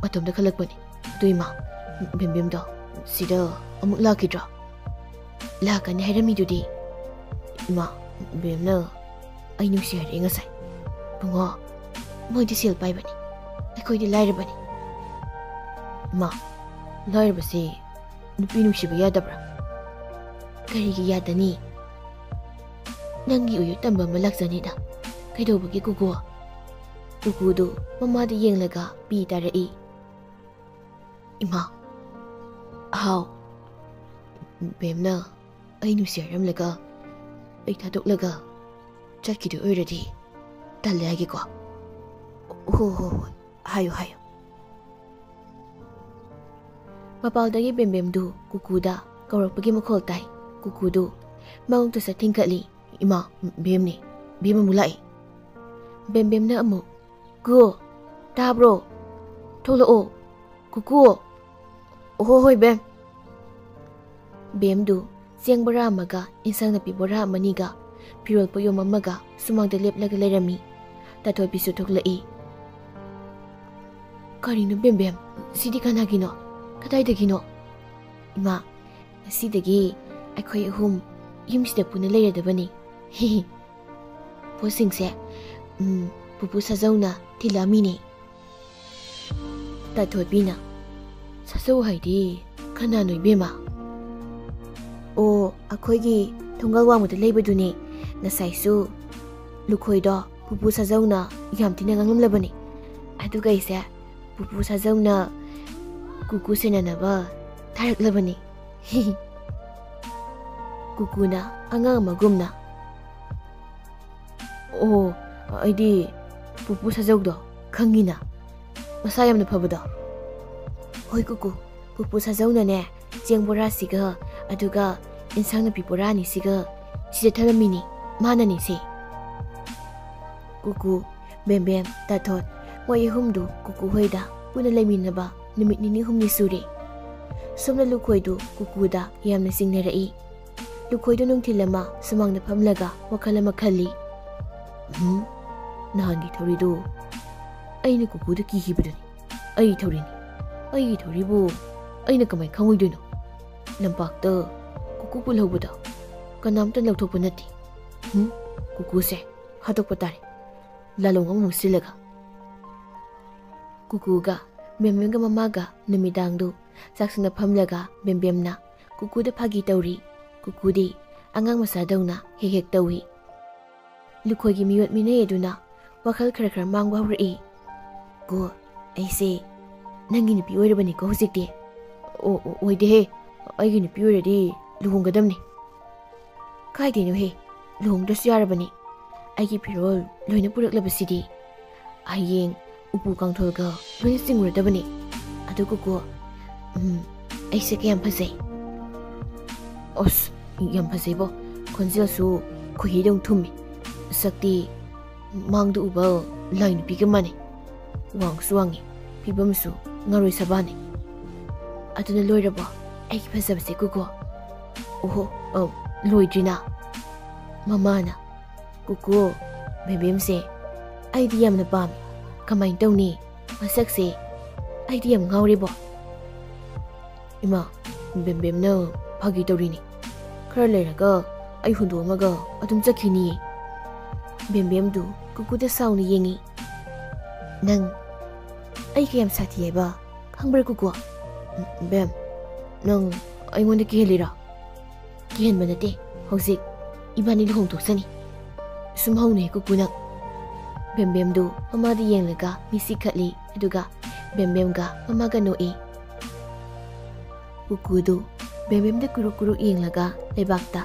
ꯃꯇꯣꯝꯇ ꯈꯜꯂꯛꯄꯅꯤ. ꯑꯗꯨ ꯏꯃꯥ, ꯕꯦꯝꯕꯦꯝꯗꯣ ꯁꯤꯗ ꯑꯃꯨꯛ ꯂꯥꯛꯈꯤꯗ꯭ꯔꯣ?" "ꯂꯥꯛꯀꯅꯤ ꯍꯥꯏꯔꯝꯃꯤꯗꯨꯗꯤ." "ꯏꯃꯥ, ꯕꯦꯝꯅ ꯑꯩ ꯅꯨꯡꯁꯤ ꯍꯥꯏꯔꯛꯑꯦ ꯉꯁꯥꯏ." "ꯕꯨꯡꯉꯣ, ꯃꯣꯏꯗꯤ ꯁꯦꯜ ꯄꯥꯏꯕꯅꯤ, ꯑꯩꯈꯣꯏꯗꯤ ꯂꯥꯏꯔꯕꯅꯤ." "ꯏꯃꯥ, ꯂꯥꯏꯔꯕꯁꯦ ꯅꯨꯄꯤ ꯅꯨꯡꯁꯤꯕ ꯌꯥꯗꯕ꯭ꯔꯥ?" "ꯀꯔꯤꯒꯤ ꯌꯥꯗꯅꯤ? ꯅꯪꯒꯤ ꯑꯣꯏꯌꯨ ꯇꯝꯕ ꯑꯃ ꯂꯥꯛꯆꯅꯤꯗ. ꯀꯩꯗꯧꯕꯒꯤ ꯀꯨꯀꯨ?" ꯀꯨꯀꯨꯗꯨ ꯃꯃꯥꯗ ꯌꯦꯡꯂꯒ ꯄꯤ ꯇꯥꯔꯛꯏ. "ꯏꯃꯥ, ꯍꯥꯎ ꯕꯦꯝꯅ ꯑꯩ ꯅꯨꯡꯁꯤꯔꯝꯂꯒ ꯑꯩ ꯊꯥꯗꯣꯛꯂꯒ ꯆꯠꯈꯤꯗꯣꯏ ꯑꯣꯏꯔꯗꯤ ꯇꯜꯂꯦ ꯍꯥꯏꯒꯦꯀꯣ ꯍꯣꯏ ꯍꯥꯏꯌꯨ ꯃꯄꯥꯜꯗꯒꯤ ꯕꯦꯝꯕꯦꯝꯗꯨ ꯀꯨꯀꯨꯗ ꯀꯧꯔꯛꯄꯒꯤ ꯃꯈꯣꯜ ꯇꯥꯏ ꯀꯨꯀꯨꯗꯨ ꯃꯉꯛꯇ ꯁꯠ ꯊꯤꯡꯀꯠꯂꯤ ꯏꯃꯥ ꯕꯦꯝꯅꯤ ꯕꯦꯝ ꯑꯃꯨꯛ ꯂꯥꯛꯏ ꯕꯦꯝꯕꯦꯝꯅ ꯑꯃꯨꯛ ꯀꯨ ꯇꯥꯕ꯭ꯔꯣ ꯊꯣꯛꯂꯛꯑꯣ ꯀꯨꯀꯨ ꯍꯣꯏ ꯕꯦꯝꯗꯨ ꯆꯦꯡ ꯕꯣꯔꯥ ꯑꯃꯒ ꯏꯟꯁꯥꯡ ꯅꯥꯄꯤ ꯕꯣꯔꯥ ꯑꯃꯅꯤꯒ ꯐꯤꯔꯣꯜ ꯄꯣꯌꯣꯝ ꯑꯃꯒ ꯁꯨꯃꯥꯡꯗ ꯂꯦꯞꯂꯒ ꯂꯩꯔꯝꯃꯤ ꯇꯥꯊꯣꯏꯕꯤꯁꯨ ꯊꯣꯛꯂꯛꯏ ꯀꯔꯤꯅꯣ ꯕꯦꯝꯕꯦꯝ ꯁꯤꯗꯤ ꯀꯅꯥꯒꯤꯅꯣ ꯀꯗꯥꯏꯗꯒꯤꯅꯣ ꯏꯃꯥ ꯉꯁꯤꯗꯒꯤ ꯑꯩꯈꯣꯏ ꯑꯍꯨꯝ ꯌꯨꯝꯁꯤꯗ ꯄꯨꯟꯅ ꯂꯩꯔꯗꯕꯅꯤ ꯄꯣꯠꯁꯤꯡꯁꯦ ꯄꯨꯄꯨ ꯁꯥꯖꯧꯅ ꯊꯤꯜꯂꯛꯑꯃꯤꯅꯦ ꯇꯥꯊꯣꯏꯕꯤꯅ ꯁꯥꯖꯧ ꯍꯥꯏꯗꯤ ꯀꯅꯥꯅꯣ ꯏꯕꯦꯝꯃ ꯑꯣ ꯑꯩꯈꯣꯏꯒꯤ ꯊꯣꯡꯒꯥꯜ ꯋꯥꯡꯃꯗ ꯂꯩꯕꯗꯨꯅꯦ ꯉꯁꯥꯏꯁꯨ ꯂꯨꯈꯣꯏꯗꯣ ꯄꯨꯄꯨ ꯁꯥꯖꯧꯅ ꯌꯥꯝ ꯊꯤꯅ ꯉꯥꯡꯂꯝꯂꯕꯅꯤ ꯑꯗꯨꯒ ꯑꯩꯁꯦ ꯄꯨꯄꯨ ꯁꯥꯖꯧꯅ ꯀꯨꯀꯨ ꯁꯦꯟꯅꯅꯕ ꯊꯥꯔꯛꯂꯕꯅꯤ ꯀꯨꯀꯨꯅ ꯑꯉꯥꯡ ꯑꯃꯒꯨꯝꯅ ꯑꯣ ꯑꯩꯗꯤ ꯄꯨꯄꯨ ꯁꯥꯖꯧꯗꯣ ꯈꯪꯉꯤꯅ ꯃꯁꯥ ꯌꯥꯝꯅ ꯐꯕꯗꯣ ꯍꯣꯏ ꯀꯨꯀꯨ ꯄꯨꯄꯨ ꯁꯥꯖꯧꯅꯅꯦ ꯆꯦꯡ ꯕꯣꯔꯥꯁꯤꯒ ꯑꯗꯨꯒ ꯏꯟꯁꯥꯡ ꯅꯥꯄꯤ ꯕꯣꯔꯥ ꯑꯅꯤꯁꯤꯒ ꯁꯤꯗ ꯊꯝꯂꯝꯃꯤꯅꯤ ꯃꯥꯅꯅꯤ ꯁꯤ ꯀꯨꯀꯨ ꯕꯦꯝꯕꯦꯝ ꯇꯥꯊꯣꯠ ꯃꯣꯏ ꯑꯍꯨꯝꯗꯨ ꯀꯨꯀꯨ ꯍꯣꯏꯗ ꯄꯨꯟꯅ ꯂꯩꯃꯤꯟꯅꯕ ꯅꯨꯃꯤꯠ ꯅꯤꯅꯤ ꯍꯨꯝꯅꯤ ꯁꯨꯔꯦ ꯁꯣꯝꯅ ꯂꯨꯈꯣꯏꯗꯨ ꯀꯨꯀꯨꯗ ꯌꯥꯝꯅ ꯆꯤꯡꯅꯔꯛꯏ ꯂꯨꯈꯣꯏꯗꯨ ꯅꯨꯡꯊꯤꯜ ꯑꯃ ꯁꯨꯃꯥꯡꯗ ꯐꯝꯂꯒ ꯋꯥꯈꯜ ꯑꯃ ꯈꯜꯂꯤ ꯅꯍꯥꯟꯒꯤ ꯊꯧꯔꯤꯗꯨ ꯑꯩꯅ ꯀꯨꯀꯨꯗ ꯀꯤꯈꯤꯕꯗꯨꯅꯤ ꯑꯩ ꯊꯧꯔꯤꯅꯤ ꯑꯩꯒꯤ ꯊꯧꯔꯤꯕꯨ ꯑꯩꯅ ꯀꯃꯥꯏꯅ ꯈꯪꯉꯣꯏꯗꯣꯏꯅꯣ ꯂꯝꯄꯥꯛꯇ ꯀꯨꯀꯨ ꯄꯨꯜꯍꯧꯕꯗꯣ ꯀꯅꯥꯝꯇ ꯂꯧꯊꯣꯛꯄ ꯅꯠꯇꯦ ꯀꯨꯀꯨꯁꯦ ꯍꯥꯠꯇꯣꯛꯄ ꯇꯥꯔꯦ ꯂꯥꯂꯣꯡ ꯑꯃꯃꯨꯛ ꯁꯤꯜꯂꯒ ꯀꯨꯀꯨꯒ ꯕꯦꯝꯕꯦꯝꯒ ꯃꯃꯥꯒ ꯅꯨꯃꯤꯗꯥꯡꯗꯨ ꯆꯥꯛꯁꯪꯗ ꯐꯝꯂꯒ ꯕꯦꯝꯕꯦꯝꯅ ꯀꯨꯀꯨꯗ ꯐꯥꯒꯤ ꯇꯧꯔꯤ ꯀꯨꯀꯨꯗꯤ ꯑꯉꯥꯡ ꯃꯆꯥꯗꯧꯅ ꯍꯦꯛ ꯇꯧꯏ ꯂꯨꯈꯣꯏꯒꯤ ꯃꯤꯑꯣꯠ ꯃꯤꯅꯩ ꯑꯗꯨꯅ ꯋꯥꯈꯜ ꯈꯔ ꯃꯥꯡꯕ ꯍꯧꯔꯛꯏ ꯀꯣ ꯑꯩꯁꯦ ꯅꯪꯒꯤ ꯅꯨꯄꯤ ꯑꯣꯏꯔꯕꯅꯤꯀꯣ ꯍꯧꯖꯤꯛꯇꯤ ꯑꯣꯏꯗꯦꯍꯦ ꯑꯩꯒꯤ ꯅꯨꯄꯤ ꯑꯣꯏꯔꯗꯤ ꯂꯨꯍꯣꯡꯒꯗꯕꯅꯤ ꯀꯥꯏꯗꯩꯅꯣꯍꯦ ꯂꯨꯍꯣꯡꯗ꯭ꯔꯁꯨ ꯌꯥꯔꯕꯅꯤ ꯑꯩꯒꯤ ꯐꯤꯔꯣꯜ ꯂꯣꯏꯅ ꯄꯨꯔꯛꯂꯕꯁꯤꯗꯤ ꯍꯌꯦꯡ ꯎꯄꯨ ꯀꯥꯡꯊꯣꯜꯒ ꯂꯣꯏꯅ ꯆꯤꯡꯉꯨꯔꯗꯕꯅꯤ ꯑꯗꯨ ꯀꯨꯀꯨ ꯑꯩꯁꯦ ꯀꯌꯥꯝ ꯐꯖꯩ ꯑꯁ ꯌꯥꯝ ꯐꯖꯩꯕꯣ ꯈꯣꯟꯖꯦꯜꯁꯨ ꯈꯨꯍꯤꯗꯧ ꯊꯨꯝꯃꯤ ꯁꯛꯇꯤ ꯃꯥꯡꯗ ꯎꯕ ꯂꯥꯏ ꯅꯨꯄꯤꯒ ꯃꯥꯟꯅꯩ ꯋꯥꯡꯁꯨ ꯋꯥꯡꯉꯤ ꯐꯤꯕꯝꯁꯨ ꯉꯥꯔꯣꯏ ꯁꯕꯥꯅꯤ ꯑꯗꯨꯅ ꯂꯣꯏꯔꯕꯣ ꯑꯩꯒꯤ ꯐꯖꯕꯁꯦ ꯀꯨꯀꯨ ꯑꯣꯍꯣ ꯂꯣꯏꯗ꯭ꯔꯤꯅ ꯃꯃꯥꯅ ꯀꯨꯀꯨ ꯕꯦꯝꯕꯦꯝꯁꯦ ꯑꯩꯗꯤ ꯌꯥꯝꯅ ꯄꯥꯝꯃꯤ ꯀꯃꯥꯏꯅ ꯇꯧꯅꯤ ꯃꯁꯛꯁꯦ ꯑꯩꯗꯤ ꯌꯥꯝ ꯉꯥꯎꯔꯤꯕꯣ ꯏꯃꯥ ꯕꯦꯝꯕꯦꯝꯅ ꯐꯥꯒꯤ ꯇꯧꯔꯤꯅꯤ ꯈꯔ ꯂꯩꯔꯒ ꯑꯩ ꯍꯨꯟꯗꯣꯛꯑꯝꯃꯒ ꯑꯗꯨꯝ ꯆꯠꯈꯤꯅꯤꯌꯦ ꯕꯦꯝꯕꯦꯝꯗꯨ ꯀꯨꯀꯨꯗ ꯁꯥꯎꯅ ꯌꯦꯡꯉꯤ ꯅꯪ ꯑꯩ ꯀꯌꯥꯝ ꯁꯥꯊꯤ ꯍꯥꯏꯕ ꯈꯪꯕ꯭ꯔꯥ ꯀꯨꯀꯨ ꯕꯦꯝ ꯅꯪ ꯑꯩꯉꯣꯟꯗ ꯀꯤꯍꯜꯂꯤꯔꯣ ꯀꯤꯍꯟꯕ ꯅꯠꯇꯦ ꯍꯧꯖꯤꯛ ꯏꯕꯥꯅꯤ ꯂꯨꯍꯣꯡꯊꯣꯛꯁꯅꯤ ꯁꯨꯝ ꯍꯧꯅꯩ ꯀꯨꯀꯨ ꯅꯪ ꯕꯦꯝꯕꯦꯝꯗꯨ ꯃꯃꯥꯗ ꯌꯦꯡꯂꯒ ꯃꯤꯠꯁꯤ ꯈꯠꯂꯤ ꯑꯗꯨꯒ ꯕꯦꯝꯕꯦꯝꯒ ꯃꯃꯥꯒ ꯅꯣꯛꯏ ꯀꯨꯀꯨꯗꯨ ꯕꯦꯝꯕꯦꯝꯗ ꯀꯨꯔꯨꯛ ꯌꯦꯡꯂꯒ ꯂꯩꯕꯥꯛꯇ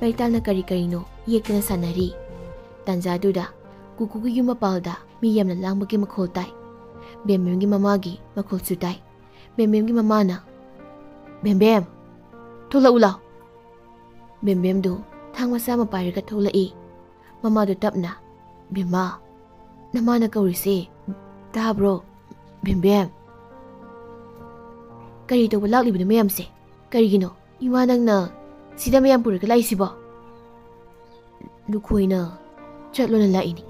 ꯃꯩꯇꯥꯜꯅ ꯀꯔꯤꯅꯣ ꯌꯦꯛꯇꯅ ꯁꯥꯟꯅꯔꯤ ꯇꯥꯟꯖꯥꯗꯨꯗ ꯀꯨꯀꯨꯒꯤ ꯌꯨꯝ ꯃꯄꯥꯜꯗ ꯃꯤ ꯌꯥꯝꯅ ꯂꯥꯡꯕꯒꯤ ꯃꯈꯣꯜ ꯇꯥꯏ ꯕꯦꯝꯕꯦꯝꯒꯤ ꯃꯃꯥꯒꯤ ꯃꯈꯣꯜꯁꯨ ꯇꯥꯏ ꯕꯦꯝꯕꯦꯝꯒꯤ ꯃꯃꯥꯅ ꯕꯦꯝꯕꯦꯝ ꯊꯣꯛꯂꯛꯎ ꯂꯥꯎ ꯕꯦꯝꯕꯦꯝꯗꯨ ꯊꯥꯡ ꯃꯆꯥ ꯑꯃ ꯄꯥꯏꯔꯒ ꯊꯣꯛꯂꯛꯏ ꯃꯃꯥꯗꯨ ꯇꯞꯅ ꯕꯦꯝꯃꯥ ꯅꯃꯥꯅ ꯀꯧꯔꯤꯁꯦ ꯇꯥꯕ꯭ꯔꯣ ꯕꯦꯝꯕꯦꯝ ꯀꯔꯤ ꯇꯧꯕ ꯂꯥꯛꯂꯤꯕꯅꯣ ꯃꯌꯥꯝꯁꯦ ꯀꯔꯤꯒꯤꯅꯣ ꯏꯃꯥ ꯅꯪꯅ ꯁꯤꯗ ꯃꯌꯥꯝ ꯄꯨꯔꯒ ꯂꯥꯛꯏꯁꯤꯕꯣ ꯂꯨꯈꯣꯏꯅ ꯆꯠꯂꯣꯅ ꯂꯥꯛꯏꯅꯤ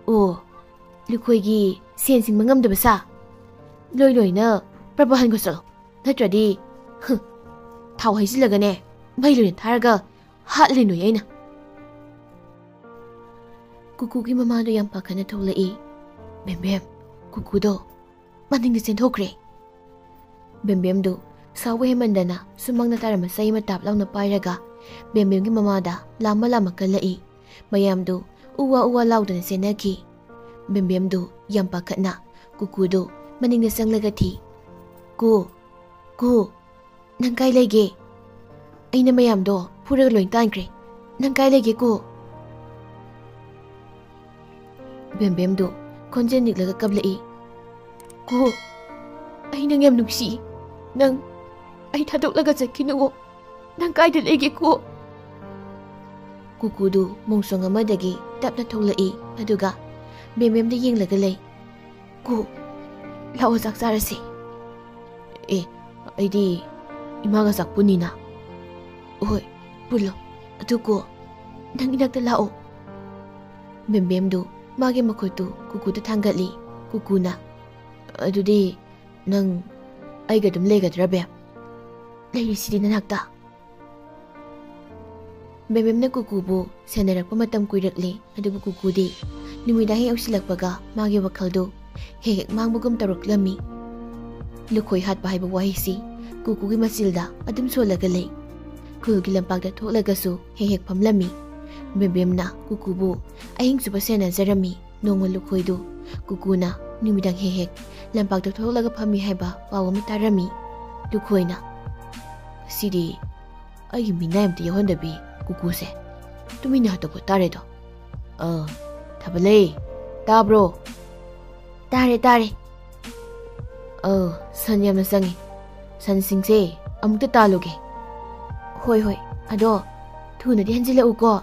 ꯑꯣ ꯂꯨꯈꯣꯏꯒꯤ ꯁꯦꯟ ꯁꯤꯡꯕ ꯉꯝꯗꯕ ꯁꯥ ꯂꯣꯏꯅ ꯄ꯭ꯔꯕꯍꯟꯒ ꯆꯠꯂꯣ ꯅꯠꯇ꯭ꯔꯗꯤ ꯊꯥꯎ ꯍꯩꯖꯤꯜꯂꯒꯅꯦ ꯃꯩ ꯂꯣꯏꯅ ꯊꯥꯔꯒ ꯍꯥꯠꯂꯤꯅꯣꯏ ꯑꯩꯅ ꯀꯨꯀꯨꯒꯤ ꯃꯃꯥꯗꯣ ꯌꯥꯝ ꯄꯥꯈꯠꯅ ꯊꯣꯛꯂꯛꯏ ꯕꯦꯝꯕꯦꯝ ꯀꯨꯀꯨꯗꯣ ꯃꯅꯤꯡꯗ ꯆꯦꯟꯊꯣꯛꯈ꯭ꯔꯦ ꯕꯦꯝꯕꯦꯝꯗꯨ ꯁꯥꯎꯕ ꯍꯦꯃꯟꯗꯅ ꯁꯨꯃꯥꯡꯗ ꯇꯥꯔꯝꯕ ꯆꯩ ꯑꯃ ꯇꯥꯞ ꯂꯥꯎꯅ ꯄꯥꯏꯔꯒ ꯕꯦꯝꯕꯦꯝꯒꯤ ꯃꯃꯥꯗ ꯂꯥꯝꯃ ꯀꯜꯂꯛꯏ ꯃꯌꯥꯝꯗꯨ ꯎꯋꯥ ꯂꯥꯎꯗꯅ ꯆꯦꯟꯅꯈꯤ ꯕꯦꯝꯕꯦꯝꯗꯨ ꯌꯥꯝ ꯄꯥꯈꯠꯅ ꯀꯨꯀꯨꯗꯨ ꯃꯅꯤꯡꯗ ꯆꯪꯂꯒ ꯊꯤ ꯀꯨ Nang kai lege? Aina mayamdo puraga loin tankre. Nang kai lege ko? Bem do konjen niklaga kablai. Ko ai nang yam nungsi. Nang ai thadok-laga chakkinugo. Nang kai da lege ko? Kukudu mungsong amadagi tapna tholai aduga bem da yenglaga lei. Ko lao sak sarasi. Aidi imaga sak punina. Oi, pulo. Aduko nang inakta lao. Bem do magi makotu kukuda tanggali. Kukuna. Adudi nang aiga dum legadra bem. Leirisi nanakta. Bem na kukubu senarakpa matam kuirakli adubu kukudi numidahi ausilakpaga magi wakhaldo hek mangbugum taruklami. Lukhoi hatpa haiba wahisi kukugi masilda adum solaga lei. Kulgi lampakda tholagasu hek phamlami. Bem na kukubu ahing suba sena zarami nongma lukhoidu kukuna numidang hek lampakda tholaga phami haiba pawama tarami. Lukhoina sidi ai minayam te yahondabi kukuse tumina hatoko tare do. Thabale tabro. Tare. San yamna sangi. San singse amukta taloge. Hoi ado thuna di hanjila uko.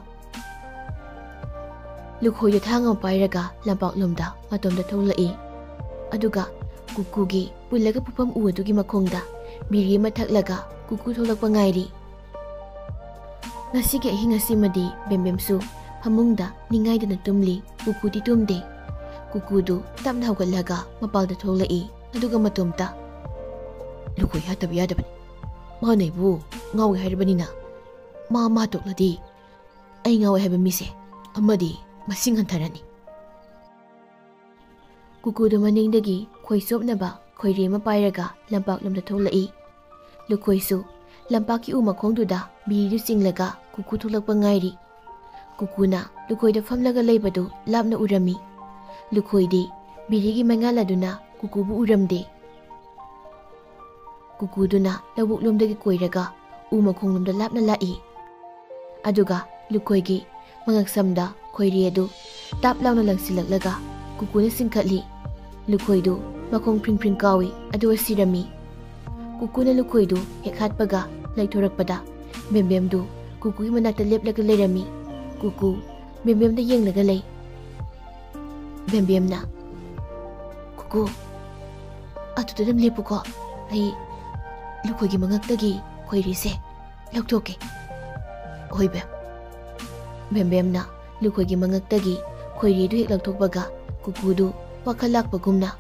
Lukhoidu thanga pairaga lampak lomda matomda tholai. Aduga kukugi pullaga pupam uadugi makhongda biri mathaklaga kuku tholakpa ngairi. Ngasige ahi ngasimadi bembemsu hamungda ningaidana tumli kukudi tumde. Kukudu tapna hawgalaga mapalda tholai aduga matomta. Lukhoi hataba yadabani. Manaibu ngawi haibanina. Ma tokladi ai ngawi haiba mise amadi masing hantarani. Kukudu maningdagi khoi sopnaba khoire ma pairaga lampak lomda tholai. Lukhoisu lampaki u makhongduda biridu singlaga kuku tholakpa ngairi. Kukuna lukhoida famlaga leibadu lapna urami. Lukhoidi birigi mangaladuna kukubu uramde. Kukuduna labuk lomdagi koiraga u makhonglomda lapna lai. Aduga lukhoigi mangaksamda khoiri adu tap launa langsilaklaga kukuna singkhatli. Lukhoidu makhong pring kawi adu asirami. Kukuna lukhoidu hekhatpaga laithorakpada bembemdu kukugi manakta leplaga leirami. Kuku bembemda yenglaga lei. Bembemna kuku atudadam lepuko ai lukhoigi mangaktagi khoirise lauktoke. Hoi bembemna lukhoigi mangaktagi khoiridu hek laukthokpaga kukudu wakhal lakpagumna.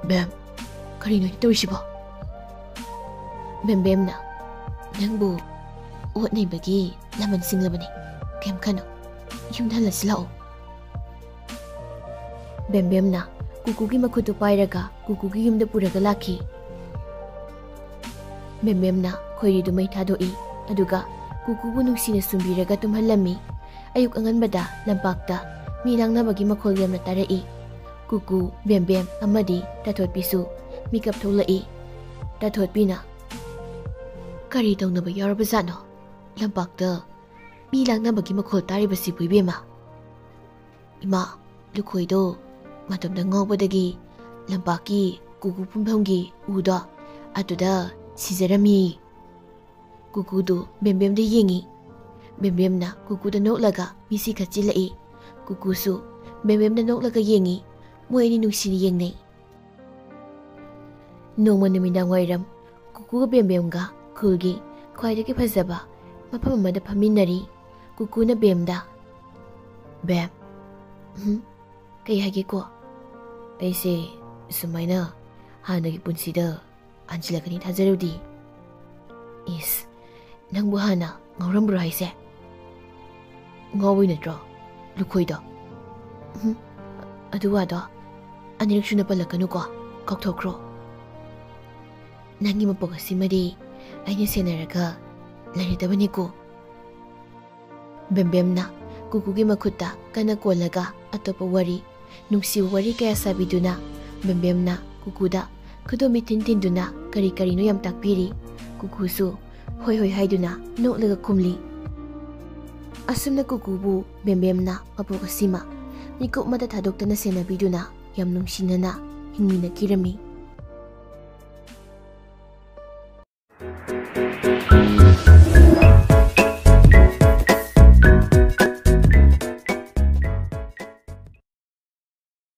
Bem karino tawisibo? Bembemna nangbu otnaibagi laman singlabani kem khano yumda halasilao. Bembemna kukugi makhutu pairaga kukugi yumda puraga laki. Bembemna khoiridu mai thadoi aduga kukubu nungsina sumbiraga tumhalami. Ayuk anganbada lampakta milangnabagi makhol yamna tarai. Kuku bembem amadi tathotpisu mikap tholai. Tathotpina kari taunaba yarabazano lampakta milangnabagi makhol taribasi puibema. Ima lukhoido matamda ngawbadagi lampaki kuku pumhamgi uda atuda sijarami. Kukudu bembemda yengi. Bembemna kukuda noklaga misi khachilai. Kukusu bembemda noklaga yengi. Moini nungsini yengnei. Nongma numidang wairam kukuga bembemga kulgi khwaidagi phajaba mafam amada phaminari. Kukuna bemda bem kay hage ko aise sumaina hanagi punsida anjilakani thajarudi. Is nangbu hana ngaurambro haise? Ngawi natro lukhoida. Aduwado anirak suna palakanu ko kakthokro. Nangi mapok asimadi aina senaraga laritabani ko. Bembemna kukugi makhutta kana kolaga atopa wari nungsi wari kaya sabiduna bembemna kukuda Kudo mitin tinduna kari-karino yam takpiri. Kukusu hoi hoi haiduna noklaga kumli. Asumna kukubu bembemna mapukasima. Mikup mata thadokta na senabiduna yam nungsinana hingmina kirami.